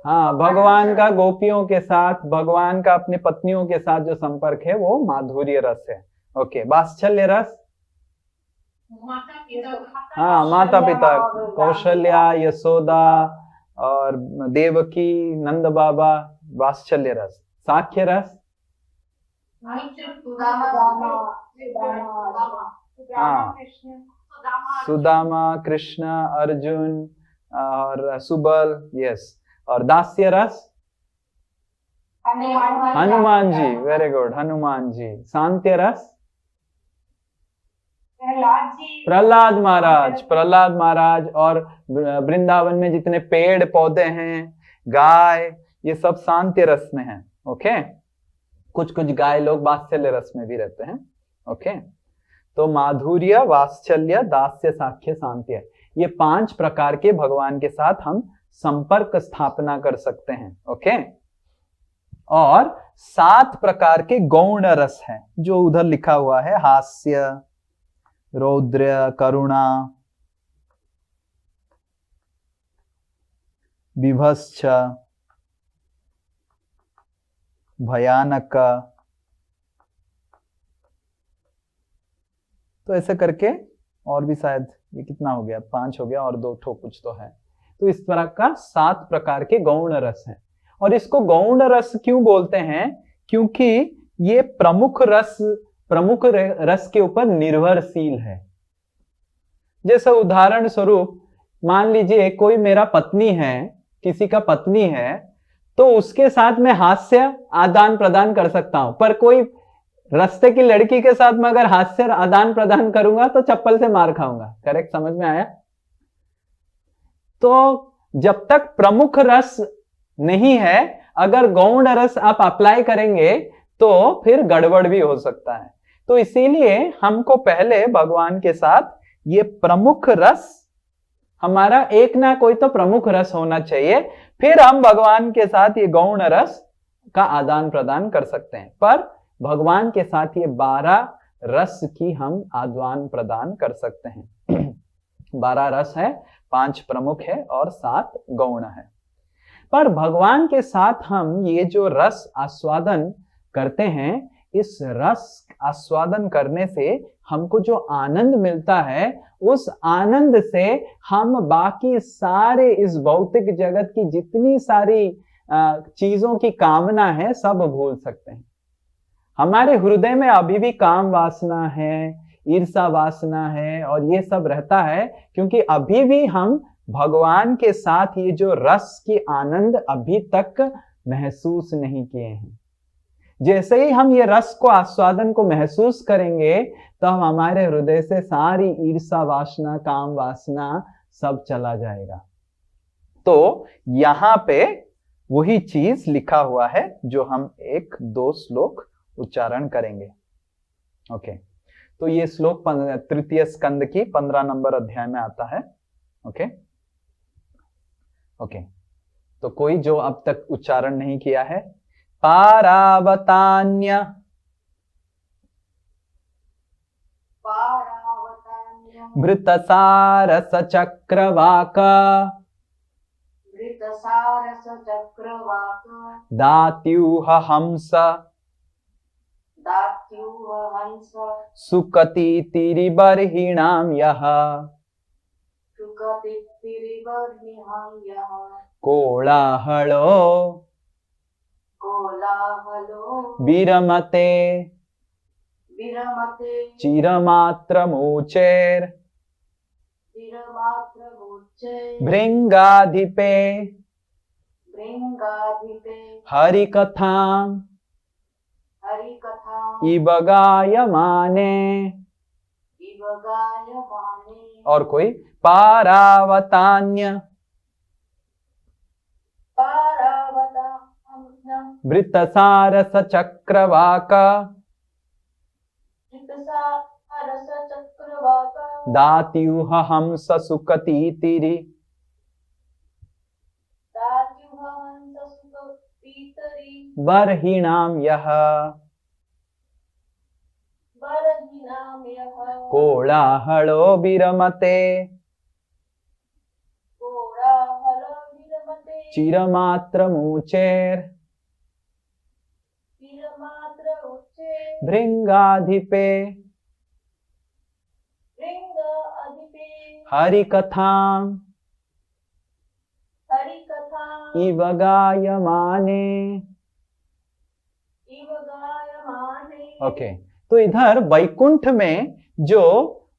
हाँ, भगवान का गोपियों के साथ, भगवान का अपने पत्नियों के साथ जो संपर्क है वो माधुर्य रस है। ओके, वात्सल्य रस, हाँ, माता पिता, कौशल्या, यशोदा और देवकी, नंद बाबा, वात्सल्य रस। साक्ष्य रस, हाँ, सुदामा, कृष्ण, अर्जुन और सुबल, यस। और दास्य रस, हनुमान जी, वेरी गुड, हनुमान जी। शांत्य रस, प्रहलाद महाराज, प्रहलाद महाराज। और वृंदावन में जितने पेड़ पौधे हैं, गाय, ये सब शांत्य रस में हैं। ओके, कुछ कुछ गाय लोग वात्सल्य रस में भी रहते हैं। ओके, तो माधुर्य, वात्सल्य, दास्य, साख्य, शांत्य, ये 5 प्रकार के भगवान के साथ हम संपर्क स्थापना कर सकते हैं। ओके, और 7 प्रकार के गौण रस हैं जो उधर लिखा हुआ है, हास्य, रौद्र, करुणा, विभत्स, भयानक, तो ऐसे करके और भी शायद ये कितना हो गया, 5 हो गया और 2 ठो कुछ तो है। तो इस तरह का 7 प्रकार के गौण रस हैं। और इसको गौण रस क्यों बोलते हैं? क्योंकि ये प्रमुख रस के ऊपर निर्भरशील है। जैसे उदाहरण स्वरूप मान लीजिए कोई मेरा पत्नी है, किसी का पत्नी है, तो उसके साथ मैं हास्य आदान प्रदान कर सकता हूं, पर कोई रास्ते की लड़की के साथ मैं अगर हास्य आदान प्रदान करूंगा तो चप्पल से मार खाऊंगा। करेक्ट, समझ में आया? तो जब तक प्रमुख रस नहीं है, अगर गौण रस आप अप्लाई करेंगे तो फिर गड़बड़ भी हो सकता है। तो इसीलिए हमको पहले भगवान के साथ ये प्रमुख रस, हमारा एक ना कोई तो प्रमुख रस होना चाहिए, फिर हम भगवान के साथ ये गौण रस का आदान प्रदान कर सकते हैं। पर भगवान के साथ ये 12 रस की हम आदान प्रदान कर सकते हैं। 12 रस है, 5 प्रमुख है और 7 गौण है। पर भगवान के साथ हम ये जो रस आस्वादन करते हैं, इस रस आस्वादन करने से हमको जो आनंद मिलता है, उस आनंद से हम बाकी सारे इस भौतिक जगत की जितनी सारी चीजों की कामना है सब भूल सकते हैं। हमारे हृदय में अभी भी काम वासना है, ईर्षा वासना है और ये सब रहता है, क्योंकि अभी भी हम भगवान के साथ ये जो रस की आनंद अभी तक महसूस नहीं किए हैं। जैसे ही हम ये रस को आस्वादन को महसूस करेंगे तो हम हमारे हृदय से सारी ईर्षा वासना, काम वासना सब चला जाएगा। तो यहां पे वही चीज लिखा हुआ है जो हम 1-2 श्लोक उच्चारण करेंगे। ओके, तो ये श्लोक 3 स्कंद की 15 नंबर अध्याय में आता है। ओके ओके, तो कोई जो अब तक उच्चारण नहीं किया है, पारावतान्य, भृतसारस चक्रवाक, दात्यूह हंस, सुकति तिरिबर्हिणाम यः, कोलाहलो विरमते चिरमात्रमुचेर भृंगाधिपे हरिकथां इव गायमाने। और कोई पारावतान्य, वृत्तसारस चक्रवाक, दात्यूह हंस सुकति तिरि, बर्हिणाम यः, कोलाहलो विरमते चिरमात्रमुचेर भृंगाधिपे हरिकथां इव गायमाने। ओके, तो इधर वैकुंठ में जो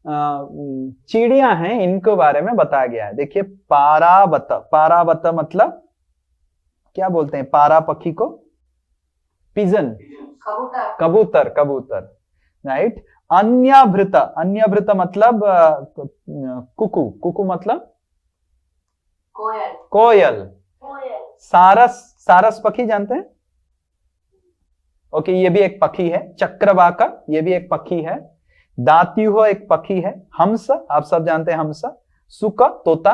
चिड़िया हैं इनको बारे में बताया गया है। देखिए, पारावत, पारावत मतलब क्या बोलते हैं पारा पक्षी को? पिजन, कबूतर, कबूतर, राइट। अन्यभृत, अन्यभृत मतलब कुकू, कुकू मतलब कोयल। सारस, सारस पक्षी जानते हैं? ओके, ये भी एक पक्षी है। चक्रवाका, ये भी एक पक्षी है। दात्यूह एक पक्षी है। हंस, आप सब जानते हैं हंस। सुक, तोता।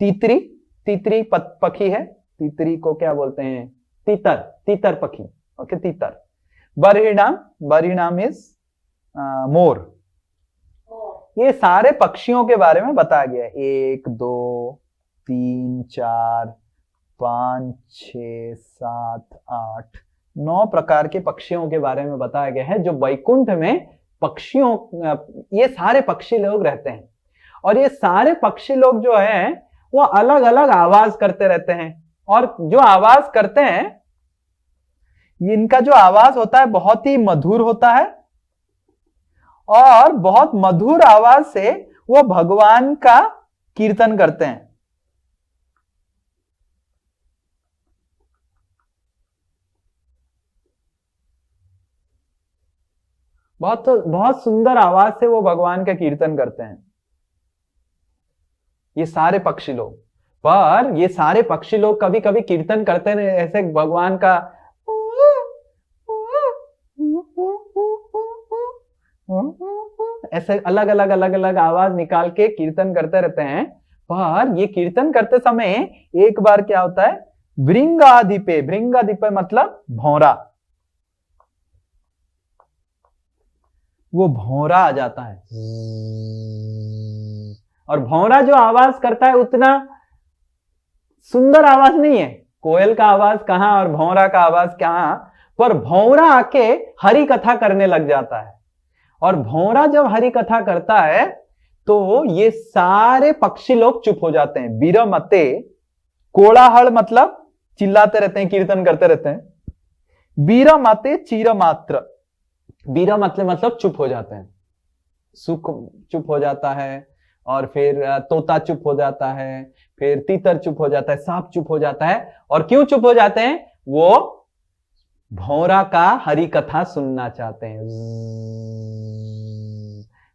तीतरी, तीतरी पक्षी है। तीतरी को क्या बोलते हैं? तीतर, तीतर पक्षी। ओके, तीतर। बरहिणाम, बरहिणाम इज मोर। ये सारे पक्षियों के बारे में बताया गया है। 1 2 3 4 5 6 7 8 9 प्रकार के पक्षियों के बारे में बताया गया है जो वैकुंठ में पक्षियों, ये सारे पक्षी लोग रहते हैं। और ये सारे पक्षी लोग जो हैं वो अलग अलग आवाज करते रहते हैं। और जो आवाज करते हैं, इनका जो आवाज होता है बहुत ही मधुर होता है। और बहुत मधुर आवाज से वो भगवान का कीर्तन करते हैं। बहुत बहुत सुंदर आवाज से वो भगवान का कीर्तन करते हैं ये सारे पक्षी लोग। पर ये सारे पक्षी लोग कभी कभी कीर्तन करते हैं ऐसे भगवान का, ऐसे अलग अलग आवाज निकाल के कीर्तन करते रहते हैं। पर ये कीर्तन करते समय एक बार क्या होता है, भृंगाधिपे, भृंगाधिपे मतलब भौरा, वो भौरा आ जाता है। और भौरा जो आवाज करता है उतना सुंदर आवाज नहीं है। कोयल का आवाज कहां और भौरा का आवाज कहां, पर भौरा आके हरि कथा करने लग जाता है। और भौरा जब हरि कथा करता है तो ये सारे पक्षी लोग चुप हो जाते हैं। बीरमते, कोलाहल मतलब चिल्लाते रहते हैं, कीर्तन करते रहते हैं। बीरमते चीरमात्र, बीरा मतलब चुप हो जाते हैं। सुख चुप हो जाता है, और फिर तोता चुप हो जाता है, फिर तीतर चुप हो जाता है, सांप चुप हो जाता है। और क्यों चुप हो जाते हैं? वो भौरा का हरि कथा सुनना चाहते हैं।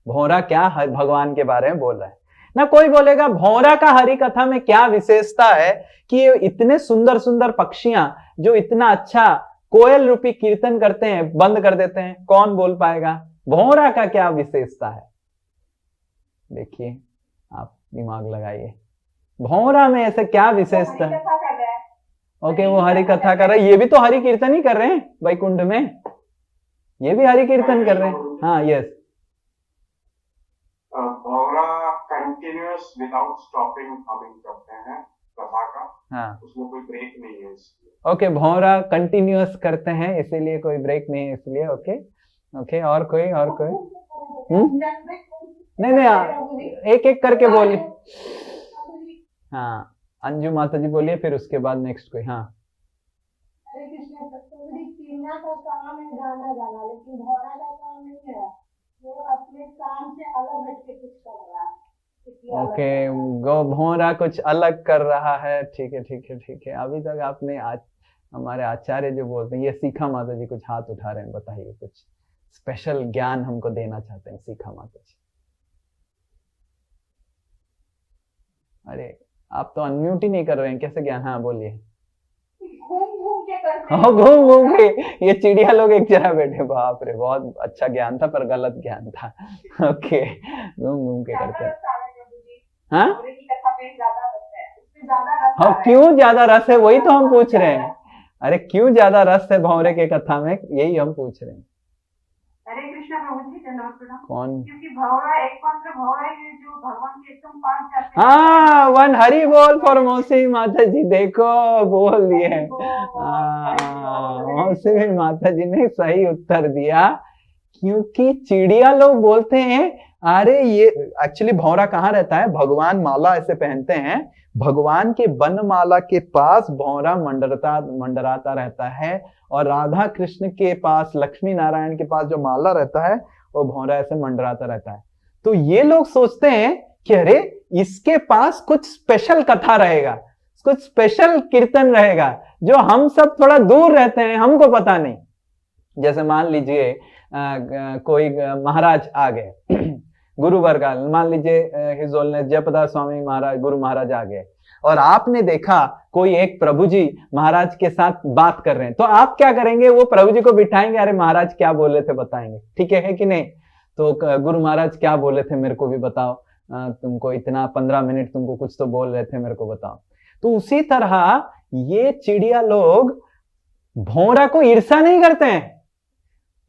भौरा क्या भगवान के बारे में बोल रहा है ना। कोई बोलेगा भौरा का हरि कथा में क्या विशेषता है कि ये इतने सुंदर सुंदर पक्षियां जो इतना अच्छा कोयल रूपी कीर्तन करते हैं बंद कर देते हैं। कौन बोल पाएगा भौरा का क्या विशेषता है? देखिए, आप दिमाग लगाइए, भौरा में ऐसे क्या विशेषता है? ओके, वो हरि कथा कर रहे हैं। ये भी तो हरि कीर्तन ही कर रहे हैं वैकुंठ में, ये भी हरि कीर्तन कर रहे हैं। हाँ, यस। भौरा कंटिन्यूअस विदाउट स्टॉपिंग हमिंग करते हैं कथा का। हाँ, उसमें कोई ब्रेक नहीं है इसलिए। ओके, भौरा कंटिन्यूअस करते हैं इसीलिए कोई ब्रेक नहीं है इसलिए। ओके ओके, और कोई नहीं, एक एक करके बोलिए। हाँ, अंजू माता जी बोलिए, फिर उसके बाद नेक्स्ट कोई। हाँ, हरे कृष्ण। चिड़िया का काम है गाना गाना, लेकिन भौरा का काम नहीं है। वो अपने काम से अलग हटके कुछ कर रहा है। ओके, गो भौरा कुछ अलग कर रहा है। ठीक है ठीक है ठीक है। अभी तक आपने आज हमारे आचार्य जो बोलते हैं, ये सीखा माता जी कुछ हाथ उठा रहे हैं, बताइए कुछ स्पेशल ज्ञान हमको देना चाहते हैं सीखा माता जी। अरे, आप तो अनम्यूट ही नहीं कर रहे हैं, कैसे ज्ञान? हाँ, बोलिए। घूम घूम के ये चिड़िया लोग एक जगह बैठे, बाप रे, बहुत अच्छा ज्ञान था पर गलत ज्ञान था। ओके, घूम घूम के करते हैं। हाँ हाँ, क्यों ज्यादा रस है? वही तो हम पूछ रहे हैं। अरे, क्यों ज्यादा रस है भौरे के कथा में, यही हम पूछ रहे हैं। हरे कृष्णा प्रभु जी, दंडवत। कौन? क्योंकि भौरा एकमात्र भौरा है जो भगवान के एकदम पास जाते हैं। हाँ, वन हरि बोल फॉर मौसी माता जी, देखो बोल दिए। मौसी माता जी ने सही उत्तर दिया, क्योंकि चिड़िया लोग बोलते हैं अरे ये एक्चुअली भौरा कहाँ रहता है? भगवान माला ऐसे पहनते हैं, भगवान के बनमाला के पास भौरा मंडराता रहता है। और राधा कृष्ण के पास, लक्ष्मी नारायण के पास जो माला रहता है वो भौरा ऐसे मंडराता रहता है। तो ये लोग सोचते हैं कि अरे इसके पास कुछ स्पेशल कथा रहेगा, कुछ स्पेशल कीर्तन रहेगा जो हम सब थोड़ा दूर रहते हैं, हमको पता नहीं। जैसे मान लीजिए कोई महाराज आ गए गुरु वर्ग, मान लीजिए हिज होलीनेस जयप्रकाश स्वामी महाराज, गुरु महाराज आ गए। और आपने देखा कोई एक प्रभु जी महाराज के साथ बात कर रहे हैं, तो आप क्या करेंगे? वो प्रभु जी को बिठाएंगे, अरे महाराज क्या बोले थे बताएंगे, ठीक है कि नहीं? तो गुरु महाराज क्या बोले थे मेरे को भी बताओ, तुमको इतना 15 मिनट तुमको कुछ तो बोल रहे थे, मेरे को बताओ। तो उसी तरह ये चिड़िया लोग भौरा को ईर्ष्या नहीं करते हैं।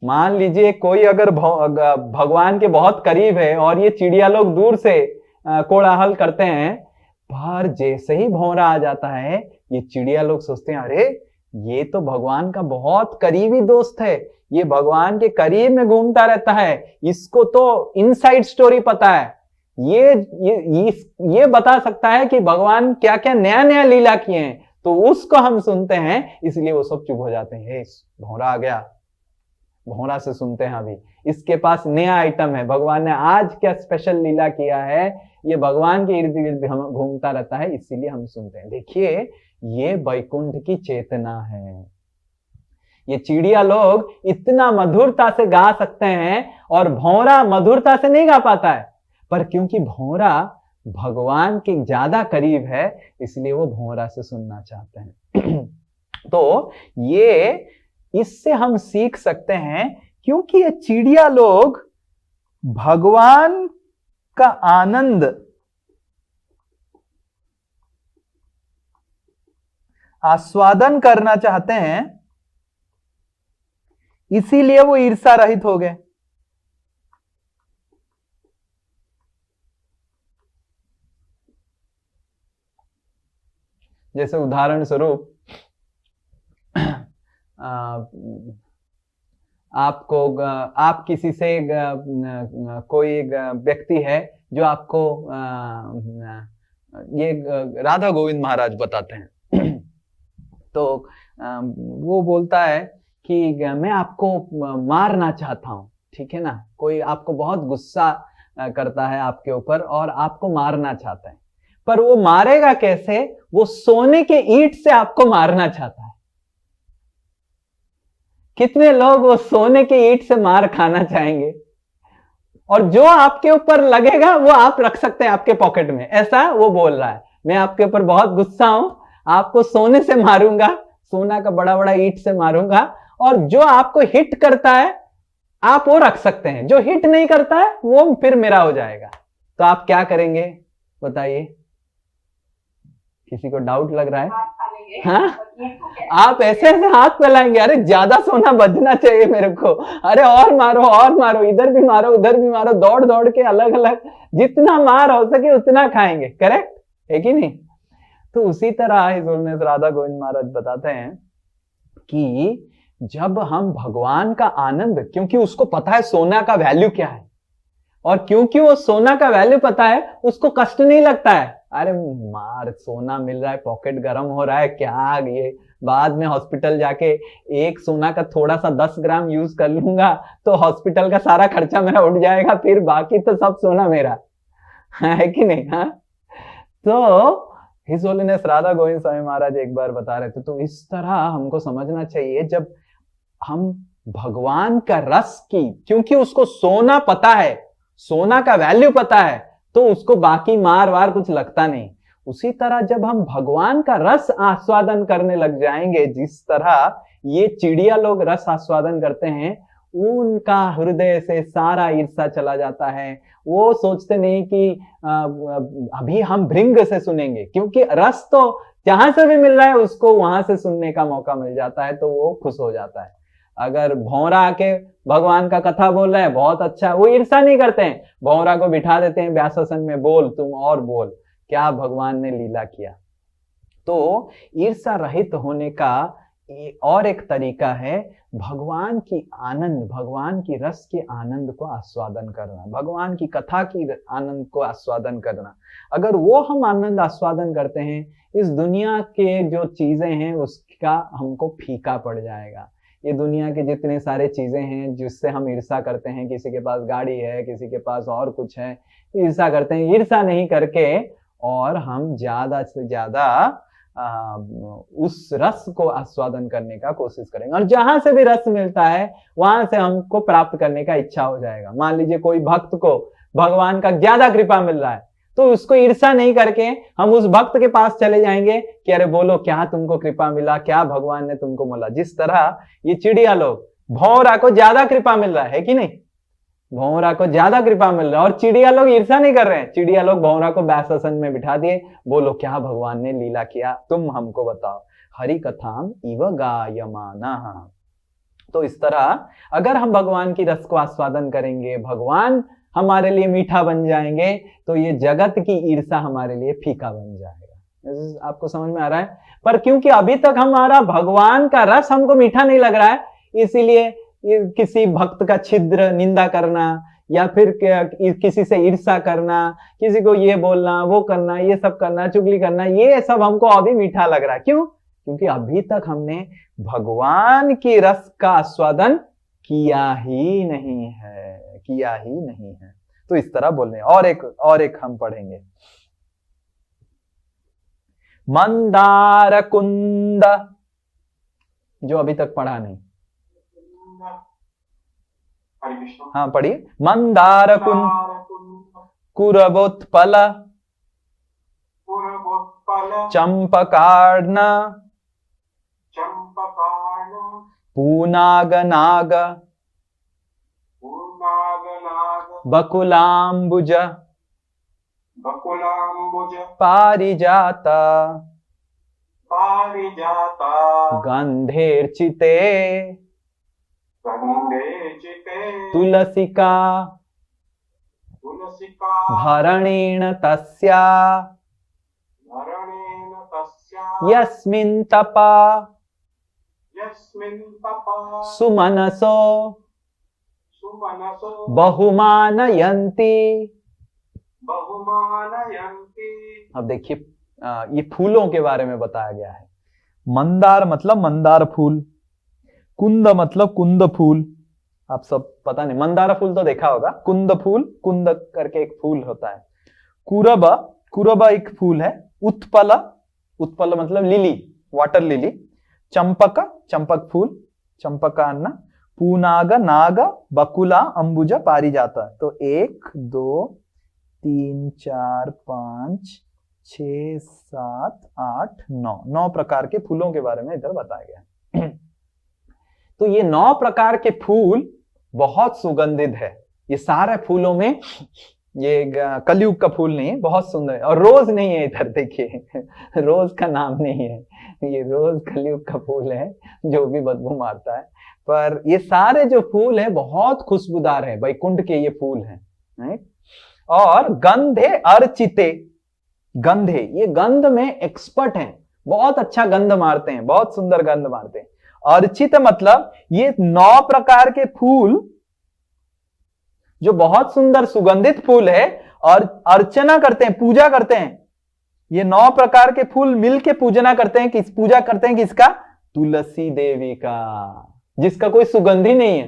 मान लीजिए कोई अगर भगवान के बहुत करीब है और ये चिड़िया लोग दूर से कोलाहल करते हैं, पर जैसे ही भौरा आ जाता है ये चिड़िया लोग सोचते हैं अरे ये तो भगवान का बहुत करीबी दोस्त है, ये भगवान के करीब में घूमता रहता है, इसको तो इनसाइड स्टोरी पता है, ये बता सकता है कि भगवान क्या क्या नया नया लीला किए हैं, तो उसको हम सुनते हैं। इसलिए वो सब चुप हो जाते हैं, हे भौरा आ गया, भौरा से सुनते हैं, अभी इसके पास नया आइटम है, भगवान ने आज क्या स्पेशल लीला किया है, ये भगवान के इर्द गिर्द घूमता रहता है, इसीलिए हम सुनते हैं। देखिए ये वैकुंठ की चेतना है। ये चिड़िया लोग इतना मधुरता से गा सकते हैं और भौरा मधुरता से नहीं गा पाता है, पर क्योंकि भौरा भगवान के ज्यादा करीब है इसलिए वो भौरा से सुनना चाहते हैं। तो ये इससे हम सीख सकते हैं, क्योंकि ये चिड़िया लोग भगवान का आनंद आस्वादन करना चाहते हैं, इसीलिए वो ईर्ष्या रहित हो गए। जैसे उदाहरण स्वरूप आपको आप किसी से कोई व्यक्ति है जो आपको ये राधा गोविंद महाराज बताते हैं। तो वो बोलता है कि मैं आपको मारना चाहता हूं, ठीक है ना, कोई आपको बहुत गुस्सा करता है आपके ऊपर और आपको मारना चाहता है, पर वो मारेगा कैसे? वो सोने के ईंट से आपको मारना चाहता है। कितने लोग वो सोने के ईंट से मार खाना चाहेंगे? और जो आपके ऊपर लगेगा वो आप रख सकते हैं आपके पॉकेट में, ऐसा वो बोल रहा है। मैं आपके ऊपर बहुत गुस्सा हूं, आपको सोने से मारूंगा, सोना का बड़ा बड़ा ईंट से मारूंगा, और जो आपको हिट करता है आप वो रख सकते हैं, जो हिट नहीं करता है वो फिर मेरा हो जाएगा। तो आप क्या करेंगे बताइए? किसी को डाउट लग रहा है? हाँ, आप ऐसे ऐसे हाथ फैलाएंगे, अरे ज्यादा सोना बजना चाहिए मेरे को, अरे और मारो, इधर भी मारो उधर भी मारो, दौड़ दौड़ के अलग अलग जितना मार हो सके उतना खाएंगे। करेक्ट है कि नहीं? तो उसी तरह हिज होलीनेस राधा गोविंद महाराज बताते हैं कि जब हम भगवान का आनंद, क्योंकि उसको पता है सोना का वैल्यू क्या है, और क्योंकि वो सोना का वैल्यू पता है उसको कष्ट नहीं लगता है, अरे मार सोना मिल रहा है, पॉकेट गर्म हो रहा है, क्या ये बाद में हॉस्पिटल जाके एक सोना का थोड़ा सा 10 ग्राम यूज कर लूंगा तो हॉस्पिटल का सारा खर्चा मेरा उठ जाएगा, फिर बाकी तो सब सोना मेरा है कि नहीं? हाँ, तो हिज होलीनेस राधा गोविंद स्वामी महाराज एक बार बता रहे थे, तो इस तरह हमको समझना चाहिए, जब हम भगवान का रस की, क्योंकि उसको सोना पता है, सोना का वैल्यू पता है, तो उसको बाकी मार वार कुछ लगता नहीं। उसी तरह जब हम भगवान का रस आस्वादन करने लग जाएंगे, जिस तरह ये चिड़िया लोग रस आस्वादन करते हैं, उनका हृदय से सारा ईर्ष्या चला जाता है। वो सोचते नहीं कि अभी हम भृंग से सुनेंगे, क्योंकि रस तो जहां से भी मिल रहा है उसको वहां से सुनने का मौका मिल जाता है, तो वो खुश हो जाता है। अगर भौरा आके भगवान का कथा बोल रहा है, बहुत अच्छा, वो ईर्ष्या नहीं करते हैं, भौरा को बिठा देते हैं व्यासासन में, बोल तुम और बोल क्या भगवान ने लीला किया। तो ईर्ष्या रहित होने का और एक तरीका है भगवान की आनंद, भगवान की रस के आनंद को आस्वादन करना, भगवान की कथा की आनंद को आस्वादन करना। अगर वो हम आनंद आस्वादन करते हैं, इस दुनिया के जो चीजें हैं उसका हमको फीका पड़ जाएगा। ये दुनिया के जितने सारे चीजें हैं जिससे हम ईर्ष्या करते हैं, किसी के पास गाड़ी है, किसी के पास और कुछ है, ईर्ष्या करते हैं, ईर्ष्या नहीं करके और हम ज्यादा से ज्यादा उस रस को आस्वादन करने का कोशिश करेंगे, और जहां से भी रस मिलता है वहां से हमको प्राप्त करने का इच्छा हो जाएगा। मान लीजिए कोई भक्त को भगवान का ज्यादा कृपा मिल रहा है, तो उसको ईर्षा नहीं करके हम उस भक्त के पास चले जाएंगे कि अरे बोलो क्या तुमको कृपा मिला, क्या भगवान ने तुमको मिला। जिस तरह ये चिड़िया लोग, भौरा को ज्यादा कृपा मिल रहा है कि नहीं, भौरा को ज्यादा कृपा मिल रहा है, और चिड़िया लोग ईर्षा नहीं कर रहे हैं। चिड़िया लोग भौरा को व्यासासन में बिठा दिए, बोलो क्या भगवान ने लीला किया, तुम हमको बताओ। हरि कथाम इव गायमाना। तो इस तरह अगर हम भगवान की रस को आस्वादन करेंगे, भगवान हमारे लिए मीठा बन जाएंगे, तो ये जगत की ईर्षा हमारे लिए फीका बन जाएगा। आपको समझ में आ रहा है? पर क्योंकि अभी तक हमारा भगवान का रस हमको मीठा नहीं लग रहा है, इसीलिए किसी भक्त का छिद्र निंदा करना या फिर किसी से ईर्षा करना, किसी को ये बोलना वो करना, ये सब करना, चुगली करना, ये सब हमको अभी मीठा लग रहा है। क्यों? क्योंकि अभी तक हमने भगवान की रस का आस्वादन किया ही नहीं है, किया ही नहीं है। तो इस तरह बोलने। और एक हम पढ़ेंगे, मंदार कुंद, जो अभी तक पढ़ा नहीं। हाँ पढ़िए। मंदार कुंद कुरबोत्पल चंपकार्ण पूनागनाग बकुलाम्बुज पारिजात गंधेर्चिते तुलसिका भरणेन तस्या यस्मिन् तपा सुमनसो बहुमानयन्ति। अब देखिए ये फूलों के बारे में बताया गया है। मंदार मतलब मंदार फूल, कुंद मतलब कुंद फूल। आप सब पता नहीं, मंदार फूल तो देखा होगा, कुंद फूल, कुंद करके एक फूल होता है। कुरब, कुरब एक फूल है। उत्पल, उत्पल मतलब लिली, वाटर लिली। चंपक, चंपक फूल, चंपकान्न। पूनाग, नाग, बकुला, अंबुजा, पारिजाता। तो 1 2 3 4 5 6 7 8 9 प्रकार के फूलों के बारे में इधर बताया गया है। तो ये 9 प्रकार के फूल बहुत सुगंधित है। ये सारे फूलों में, ये कलयुग का फूल नहीं है, बहुत सुंदर है। और रोज नहीं है इधर, देखिए रोज का नाम नहीं है, ये रोज कलयुग का फूल है जो भी बदबू मारता है। पर ये सारे जो फूल है बहुत खुशबूदार है, वैकुंठ के ये फूल हैं। और गंधे अर्चिते, गंधे, ये गंध में एक्सपर्ट हैं, बहुत अच्छा गंध मारते हैं, बहुत सुंदर गंध मारते हैं। अर्चित मतलब ये 9 प्रकार के फूल जो बहुत सुंदर सुगंधित फूल है, और अर्चना करते हैं, पूजा करते हैं। ये 9 प्रकार के फूल मिलके पूजना करते हैं। पूजा करते हैं किसका? तुलसी देवी का, जिसका कोई सुगंध ही नहीं है।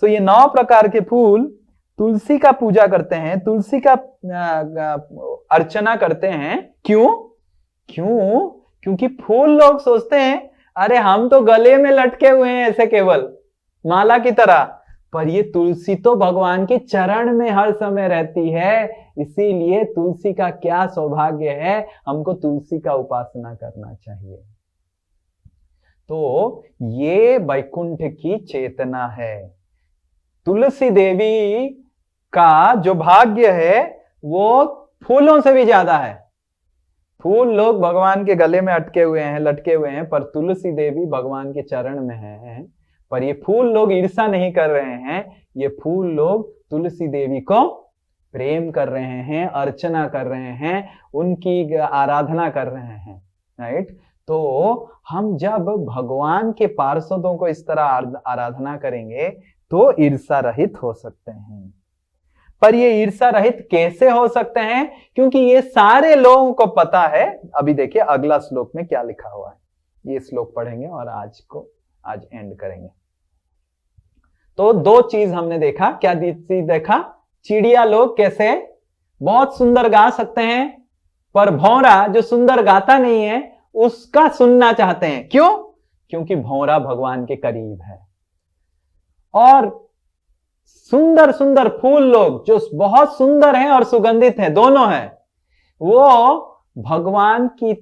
तो ये 9 प्रकार के फूल तुलसी का पूजा करते हैं, तुलसी का अर्चना करते हैं। क्यों? क्योंकि फूल लोग सोचते हैं अरे हम तो गले में लटके हुए हैं ऐसे केवल माला की तरह, पर ये तुलसी तो भगवान के चरण में हर समय रहती है, इसीलिए तुलसी का क्या सौभाग्य है, हमको तुलसी का उपासना करना चाहिए। तो ये वैकुंठ की चेतना है। तुलसी देवी का जो भाग्य है वो फूलों से भी ज्यादा है। फूल लोग भगवान के गले में अटके हुए हैं, लटके हुए हैं, पर तुलसी देवी भगवान के चरण में है। पर ये फूल लोग ईर्षा नहीं कर रहे हैं, ये फूल लोग तुलसी देवी को प्रेम कर रहे हैं, अर्चना कर रहे हैं, उनकी आराधना कर रहे हैं। राइट? तो हम जब भगवान के पार्षदों को इस तरह आराधना करेंगे तो ईर्षा रहित हो सकते हैं। पर ये ईर्षा रहित कैसे हो सकते हैं? क्योंकि ये सारे लोगों को पता है। अभी देखिए अगला श्लोक में क्या लिखा हुआ है, ये श्लोक पढ़ेंगे और आज एंड करेंगे। तो 2 चीज हमने देखा। क्या देखा? चिड़िया लोग कैसे बहुत सुंदर गा सकते हैं, पर भौरा जो सुंदर गाता नहीं है उसका सुनना चाहते हैं। क्यों? क्योंकि भौरा भगवान के करीब है। और सुंदर सुंदर फूल लोग जो बहुत सुंदर हैं और सुगंधित हैं, दोनों हैं, वो भगवान की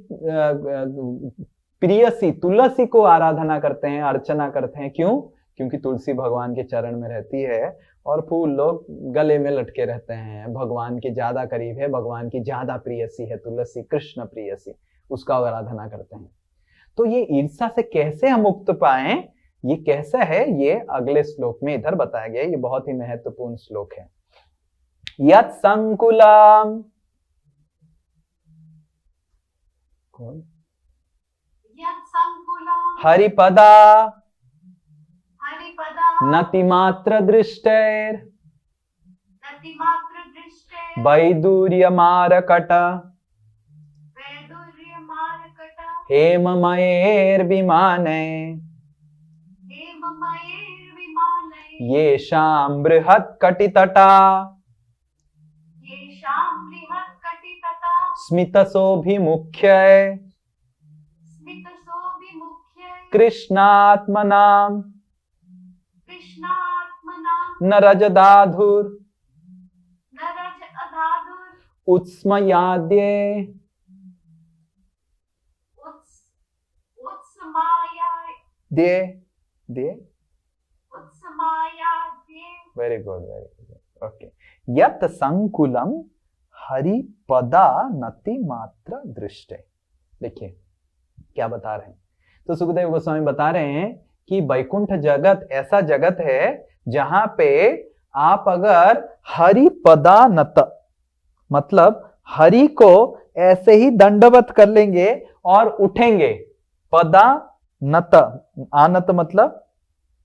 प्रियसी तुलसी को आराधना करते हैं, अर्चना करते हैं। क्यों? क्योंकि तुलसी भगवान के चरण में रहती है और फूल लोग गले में लटके रहते हैं। भगवान के ज्यादा करीब है, भगवान की ज्यादा प्रियसी है तुलसी, कृष्ण प्रियसी, उसका आराधना करते हैं। तो ये ईर्ष्या से कैसे हम मुक्त पाए, ये कैसा है, ये अगले श्लोक में इधर बताया गया। ये बहुत ही महत्वपूर्ण श्लोक है। यत् संकुलम, हरिपदा नतिमात्र दृष्टैर वैदूर्यमारकट हेममयैर्विमाने येषां बृहत्कटितटा स्मितशोभिमुख्यै कृष्णात्मनां नरजदाधुर उत्स्मयाद्ये दे दे very good, very good. Okay, यत् संकुलम हरिपदा नति मात्र दृष्टे। देखिए क्या बता रहे हैं। तो सुखदेव गोस्वामी बता रहे हैं कि वैकुंठ जगत ऐसा जगत है जहां पे आप अगर हरिपदा नत, मतलब हरि को ऐसे ही दंडवत कर लेंगे और उठेंगे। पदा नत, आनत मतलब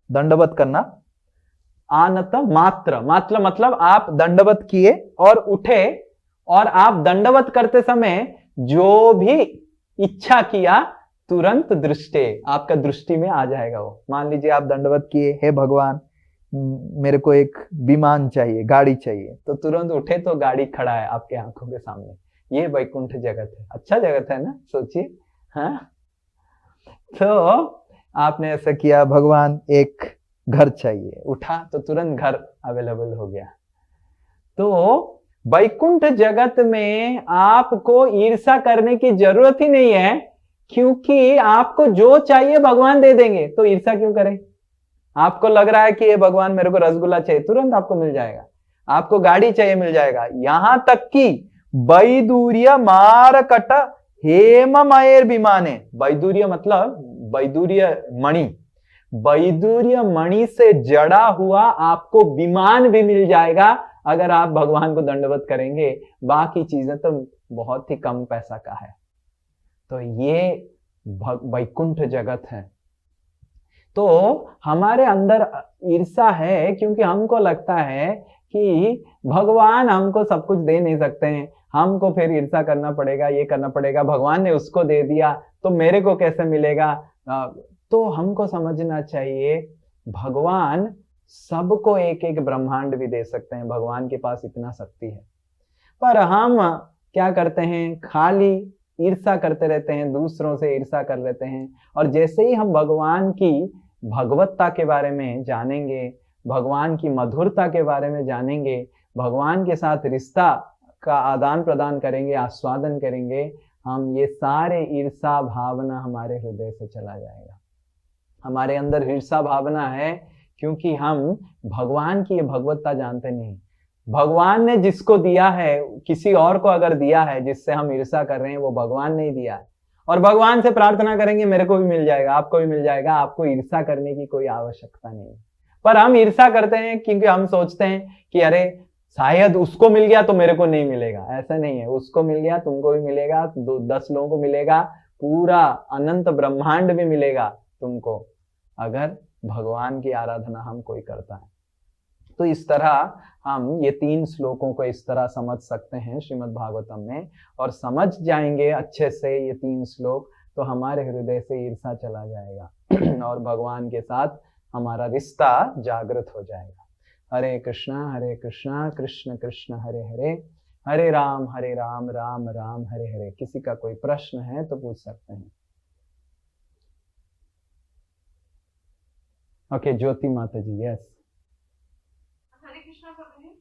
दंडवत करना, आनत मात्र, मात्र मतलब आप दंडवत किए और उठे, और आप दंडवत करते समय जो भी इच्छा किया तुरंत दृष्टि, आपका दृष्टि में आ जाएगा वो। मान लीजिए आप दंडवत किए, हे भगवान मेरे को एक विमान चाहिए, गाड़ी चाहिए, तो तुरंत उठे तो गाड़ी खड़ा है आपके आंखों के सामने। ये वैकुंठ जगत है, अच्छा जगत है ना, सोचिए। हाँ, तो आपने ऐसा किया, भगवान एक घर चाहिए, उठा तो तुरंत घर अवेलेबल हो गया। तो वैकुंठ जगत में आपको ईर्ष्या करने की जरूरत ही नहीं है, क्योंकि आपको जो चाहिए भगवान दे देंगे, तो ईर्ष्या क्यों करें। आपको लग रहा है कि ये भगवान मेरे को रसगुल्ला चाहिए, तुरंत आपको मिल जाएगा। आपको गाड़ी चाहिए, मिल जाएगा। यहां तक कि वैदूर्य मारकट हेममयेर विमाने, वैदूर्य मतलब वैदूर्य मणि, वैदूर्य मणि से जड़ा हुआ आपको विमान भी मिल जाएगा अगर आप भगवान को दंडवत करेंगे। बाकी चीजें तो बहुत ही कम पैसा का है। तो ये वैकुंठ जगत है। तो हमारे अंदर ईर्ष्या है क्योंकि हमको लगता है कि भगवान हमको सब कुछ दे नहीं सकते हैं, हमको फिर ईर्ष्या करना पड़ेगा, ये करना पड़ेगा। भगवान ने उसको दे दिया तो मेरे को कैसे मिलेगा। तो हमको समझना चाहिए भगवान सबको एक एक ब्रह्मांड भी दे सकते हैं, भगवान के पास इतना शक्ति है। पर हम क्या करते हैं, खाली ईर्ष्या करते रहते हैं, दूसरों से ईर्ष्या कर लेते हैं। और जैसे ही हम भगवान की भगवत्ता के बारे में जानेंगे, भगवान की मधुरता के बारे में जानेंगे, भगवान के साथ रिश्ता का आदान प्रदान करेंगे, आस्वादन करेंगे, हम ये सारे ईर्ष्या भावना हमारे हृदय से चला जाएगा। हमारे अंदर ईर्ष्या भावना है क्योंकि हम भगवान की ये भगवत्ता जानते नहीं। भगवान ने जिसको दिया है, किसी और को अगर दिया है जिससे हम ईर्ष्या कर रहे हैं, वो भगवान ने दिया है। और भगवान से प्रार्थना करेंगे मेरे को भी मिल जाएगा, आपको भी मिल जाएगा, आपको ईर्ष्या करने की कोई आवश्यकता नहीं। पर हम ईर्ष्या करते हैं क्योंकि हम सोचते हैं कि अरे शायद उसको मिल गया तो मेरे को नहीं मिलेगा। ऐसा नहीं है, उसको मिल गया तुमको भी मिलेगा, 10 लोगों को मिलेगा, पूरा अनंत ब्रह्मांड भी मिलेगा तुमको, अगर भगवान की आराधना हम कोई करता है। तो इस तरह हम ये 3 श्लोकों को इस तरह समझ सकते हैं श्रीमद् भागवतम में, और समझ जाएंगे अच्छे से ये 3 श्लोक तो हमारे हृदय से ईर्ष्या चला जाएगा और भगवान के साथ हमारा रिश्ता जागृत हो जाएगा। हरे कृष्णा कृष्ण कृष्ण हरे हरे, हरे राम राम राम हरे हरे। किसी का कोई प्रश्न है तो पूछ सकते हैं। ओके, ज्योति माता जी, यस।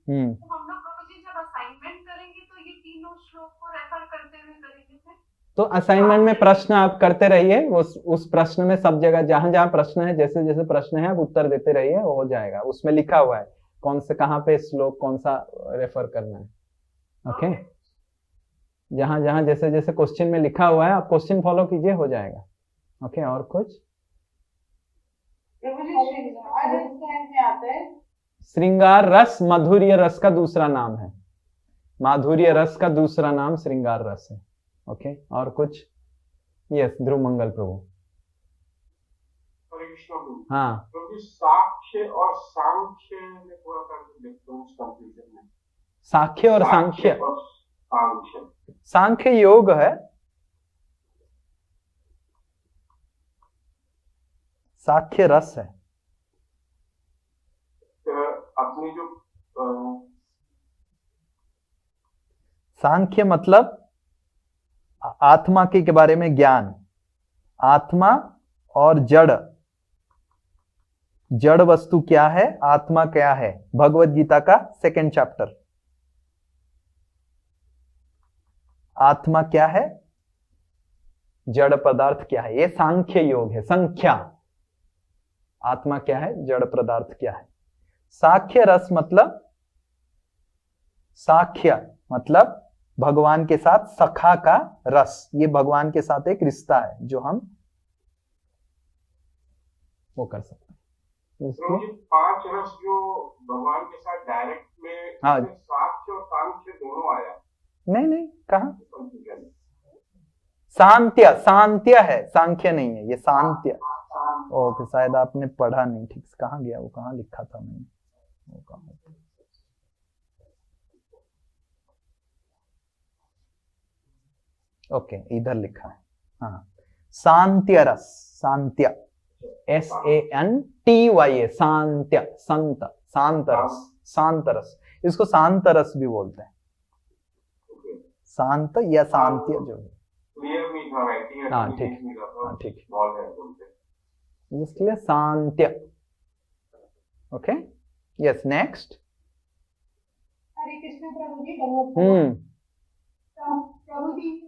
तो हम लोग प्रभु जी जब असाइनमेंट करेंगे तो ये तीनों श्लोक को रेफर करते हुए करेंगे फिर? तो असाइनमेंट में प्रश्न आप करते रहिए, उस प्रश्न में सब जगह जहां जहां प्रश्न है, जैसे जैसे प्रश्न है आप उत्तर देते रहिए, वो हो जाएगा। उसमें लिखा हुआ है कौन से कहाँ पे श्लोक कौन सा रेफर करना है। ओके, जहां जहां जैसे जैसे क्वेश्चन में लिखा हुआ है आप क्वेश्चन फॉलो कीजिए, हो जाएगा। ओके, और कुछ? प्रभु जी श्रृंगार रस में आता है। श्रृंगार रस माधुर्य रस का दूसरा नाम है। माधुर्य रस का दूसरा नाम श्रृंगार रस है। ओके, और कुछ? यस, ध्रुव मंगल प्रभु। हरे कृष्णा प्रभु। हाँ, क्योंकि साक्ष्य और सांख्य में थोड़ा सा डिफरेंस कंफ्यूजन है। साख्य और सांख्य? और सांख्य, सांख्य योग है, साख्य रस है। अपनी जो सांख्य मतलब आत्मा के बारे में ज्ञान, आत्मा और जड़, जड़ वस्तु क्या है, आत्मा क्या है, भगवत गीता का 2nd चैप्टर। आत्मा क्या है, जड़ पदार्थ क्या है, ये सांख्य योग है। संख्या, आत्मा क्या है, जड़ पदार्थ क्या है। साख्य रस मतलब, साख्य मतलब भगवान के साथ सखा का रस, ये भगवान के साथ एक रिश्ता है जो हम वो कर सकते हैं। तो ये 5 रस जो भगवान के साथ डायरेक्ट में, हाँ, साक्ष्य और सांख्य दोनों आया? नहीं, कहा? सांत्य, सांत्य है, सांख्य नहीं है, ये सांत्य। ओके, शायद आपने पढ़ा नहीं ठीक से। कहाँ गया वो, कहाँ लिखा था मैंने वो, कहाँ? ओके, इधर लिखा है। हाँ, सांत्य रस, सांत्य, SANTY, सांत्य, संत, शांत रस, शांत रस, इसको शांत रस भी बोलते हैं। शांत या शांत्य जो है। क्लियर नहीं था राइटिंग। हाँ, ठीक, हाँ, ठीक, बहुत है बोलते इसलिए शांत्य। Okay, yes, next. Hare Krishna प्रभु जी, धन्यवाद। प्रभु जी,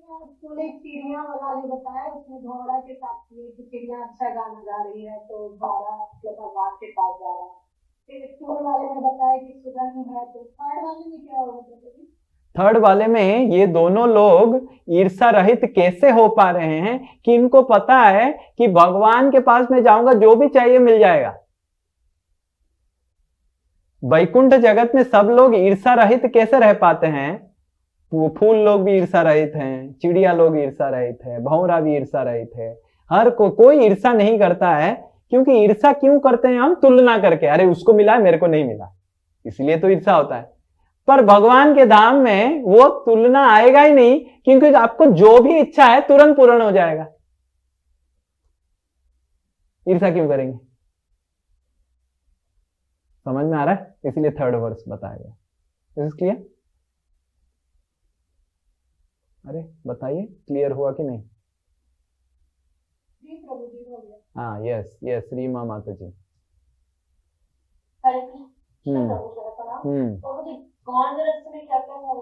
तूने चिड़िया वाला जो बताया उसमें घोड़ा के साथ ये कि चिड़िया अच्छा गाना गा रही है तो घोड़ा भगवान के पास जा रहा है। फिर टूर वाले में बताया कि सुगंध है, तो थर्ड वाले में क्या होगा प्रभु जी? थर्ड वाले में ये दोनों लोग ईर्षा रहित कैसे हो पा रहे हैं कि इनको पता है कि भगवान के पास में जाऊंगा जो भी चाहिए मिल जाएगा। वैकुंठ जगत में सब लोग ईर्षा रहित कैसे रह पाते हैं? फूल लोग भी ईर्षा रहित हैं, चिड़िया लोग ईर्षा रहित है, भौरा भी ईर्षा रहित है। हर कोई ईर्षा नहीं करता है, क्योंकि ईर्षा क्यों करते हैं हम? तुलना करके, अरे उसको मिला मेरे को नहीं मिला, इसलिए तो ईर्षा होता है। पर भगवान के धाम में वो तुलना आएगा ही नहीं, क्योंकि आपको जो भी इच्छा है तुरंत पूर्ण हो जाएगा। ईर्षा क्यों करेंगे? समझ में आ रहा है? इसलिए थर्ड वर्स बताया गया। इसलिए अरे बताइए, क्लियर हुआ कि नहीं? जी प्रभु जी, हो गया। हाँ, यस यस, रीमा माता जी। हरे कृष्ण प्रभु जी, प्रभु जी, गौण रस में क्या क्या है?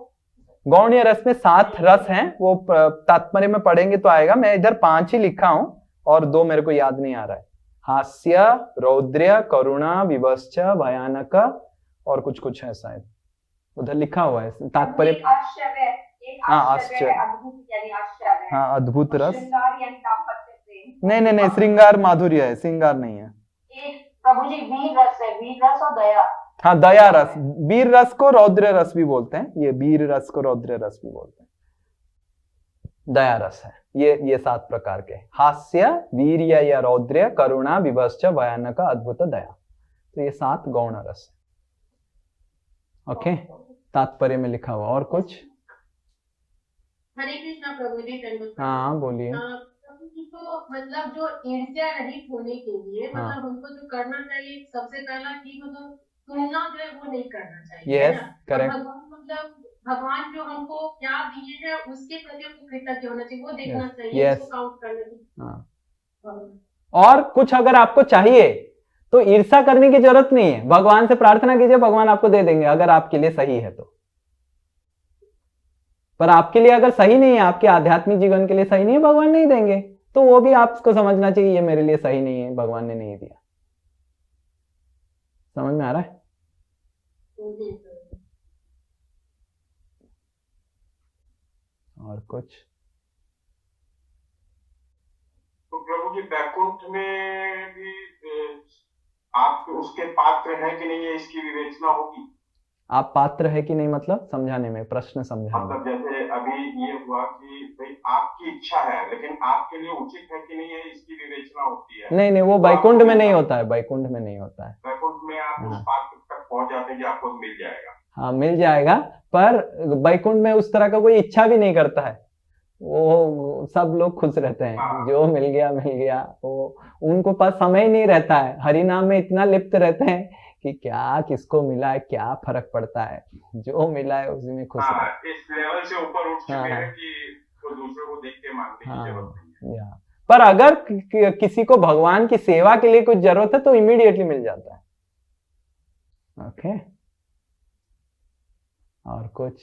गौण रस में 7 रस हैं, वो तात्पर्य में पढ़ेंगे तो आएगा। मैं इधर 5 ही लिखा हूं और 2 मेरे को याद नहीं आ रहा है। हास्य, रौद्र, करुणा, विवश्च, भयानक और कुछ है शायद, उधर लिखा हुआ है तात्पर्य। हाँ, आश्चर्य, हाँ, अद्भुत रस। नहीं, श्रृंगार माधुर्य है, श्रृंगार नहीं है। प्रभु जी, वीर रस है, वीर रस और दया। हाँ, दया रस। वीर रस को रौद्र रस भी बोलते हैं, ये वीर रस को रौद्र रस भी बोलते हैं। दया रस है ये 7 प्रकार के। हास्य, वीर्य या रौद्र, करुणा, विभश्च, भयानक, अद्भुत, दया, तो ये 7 गौण रस है। ओके, तात्पर्य में लिखा हुआ। और कुछ? हरे कृष्णा प्रभु जी, धन्यवाद। हाँ, बोलिए। प्रभु जी, तो मतलब जो ईर्ष्या रहित होने के लिए मतलब हमको जो करना चाहिए, सबसे पहला कि मतलब तुलना जो है वो नहीं करना चाहिए। Yes, correct. मतलब भगवान जो हमको क्या दिए हैं उसके प्रति हमको कृतज्ञ होना चाहिए, वो देखना चाहिए, यस, उसको काउंट करना चाहिए। हाँ। और कुछ अगर आपको चाहिए तो ईर्ष्या करने की जरूरत नहीं है, भगवान से प्रार्थना कीजिए, भगवान आपको दे देंगे अगर आपके लिए सही है तो। पर आपके लिए अगर सही नहीं है, आपके आध्यात्मिक जीवन के लिए सही नहीं है, भगवान नहीं देंगे। तो वो भी आपको समझना चाहिए, ये मेरे लिए सही नहीं है, भगवान ने नहीं दिया। समझ में आ रहा है? और कुछ? तो प्रभु जी वैकुंठ में भी आप उसके पात्र हैं कि नहीं है इसकी विवेचना होगी। आप पात्र है कि नहीं मतलब समझाने में, प्रश्न समझाने में। मतलब जैसे अभी ये हुआ कि भाई आपकी इच्छा है लेकिन आपके लिए उचित है कि नहीं है इसकी विवेचना होती है। नहीं नहीं, वो तो वैकुंठ आपको में नहीं मिलता- होता है, वैकुंठ में नहीं होता है। वैकुंठ में आप उस हाँ। पात्र तक पहुंच जाते हैं कि आपको मिल जाएगा। हाँ मिल जाएगा, पर वैकुंठ में उस तरह का कोई इच्छा भी नहीं करता है, वो सब लोग खुश रहते हैं, हाँ। जो मिल गया। वो उनको पास समय ही नहीं रहता है, हरि नाम में इतना लिप्त रहते हैं कि क्या किसको मिला है, क्या फर्क पड़ता है, जो मिला है उसी में खुश हाँ, रहते इस लेवल से ऊपर उठ चुके हाँ, हैं हाँ। कि वो दूसरों को देख के मानने की हाँ जरूरत नहीं है। या पर अगर किसी को भगवान की सेवा के लिए कुछ जरूरत है तो इमीडिएटली मिल जाता है। ओके, और कुछ?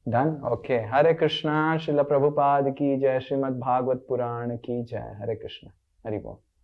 डन। ओके, हरे कृष्णा। श्रील प्रभुपाद की जय। श्रीमद् भागवत पुराण की जय। हरे कृष्णा। हरि बोल।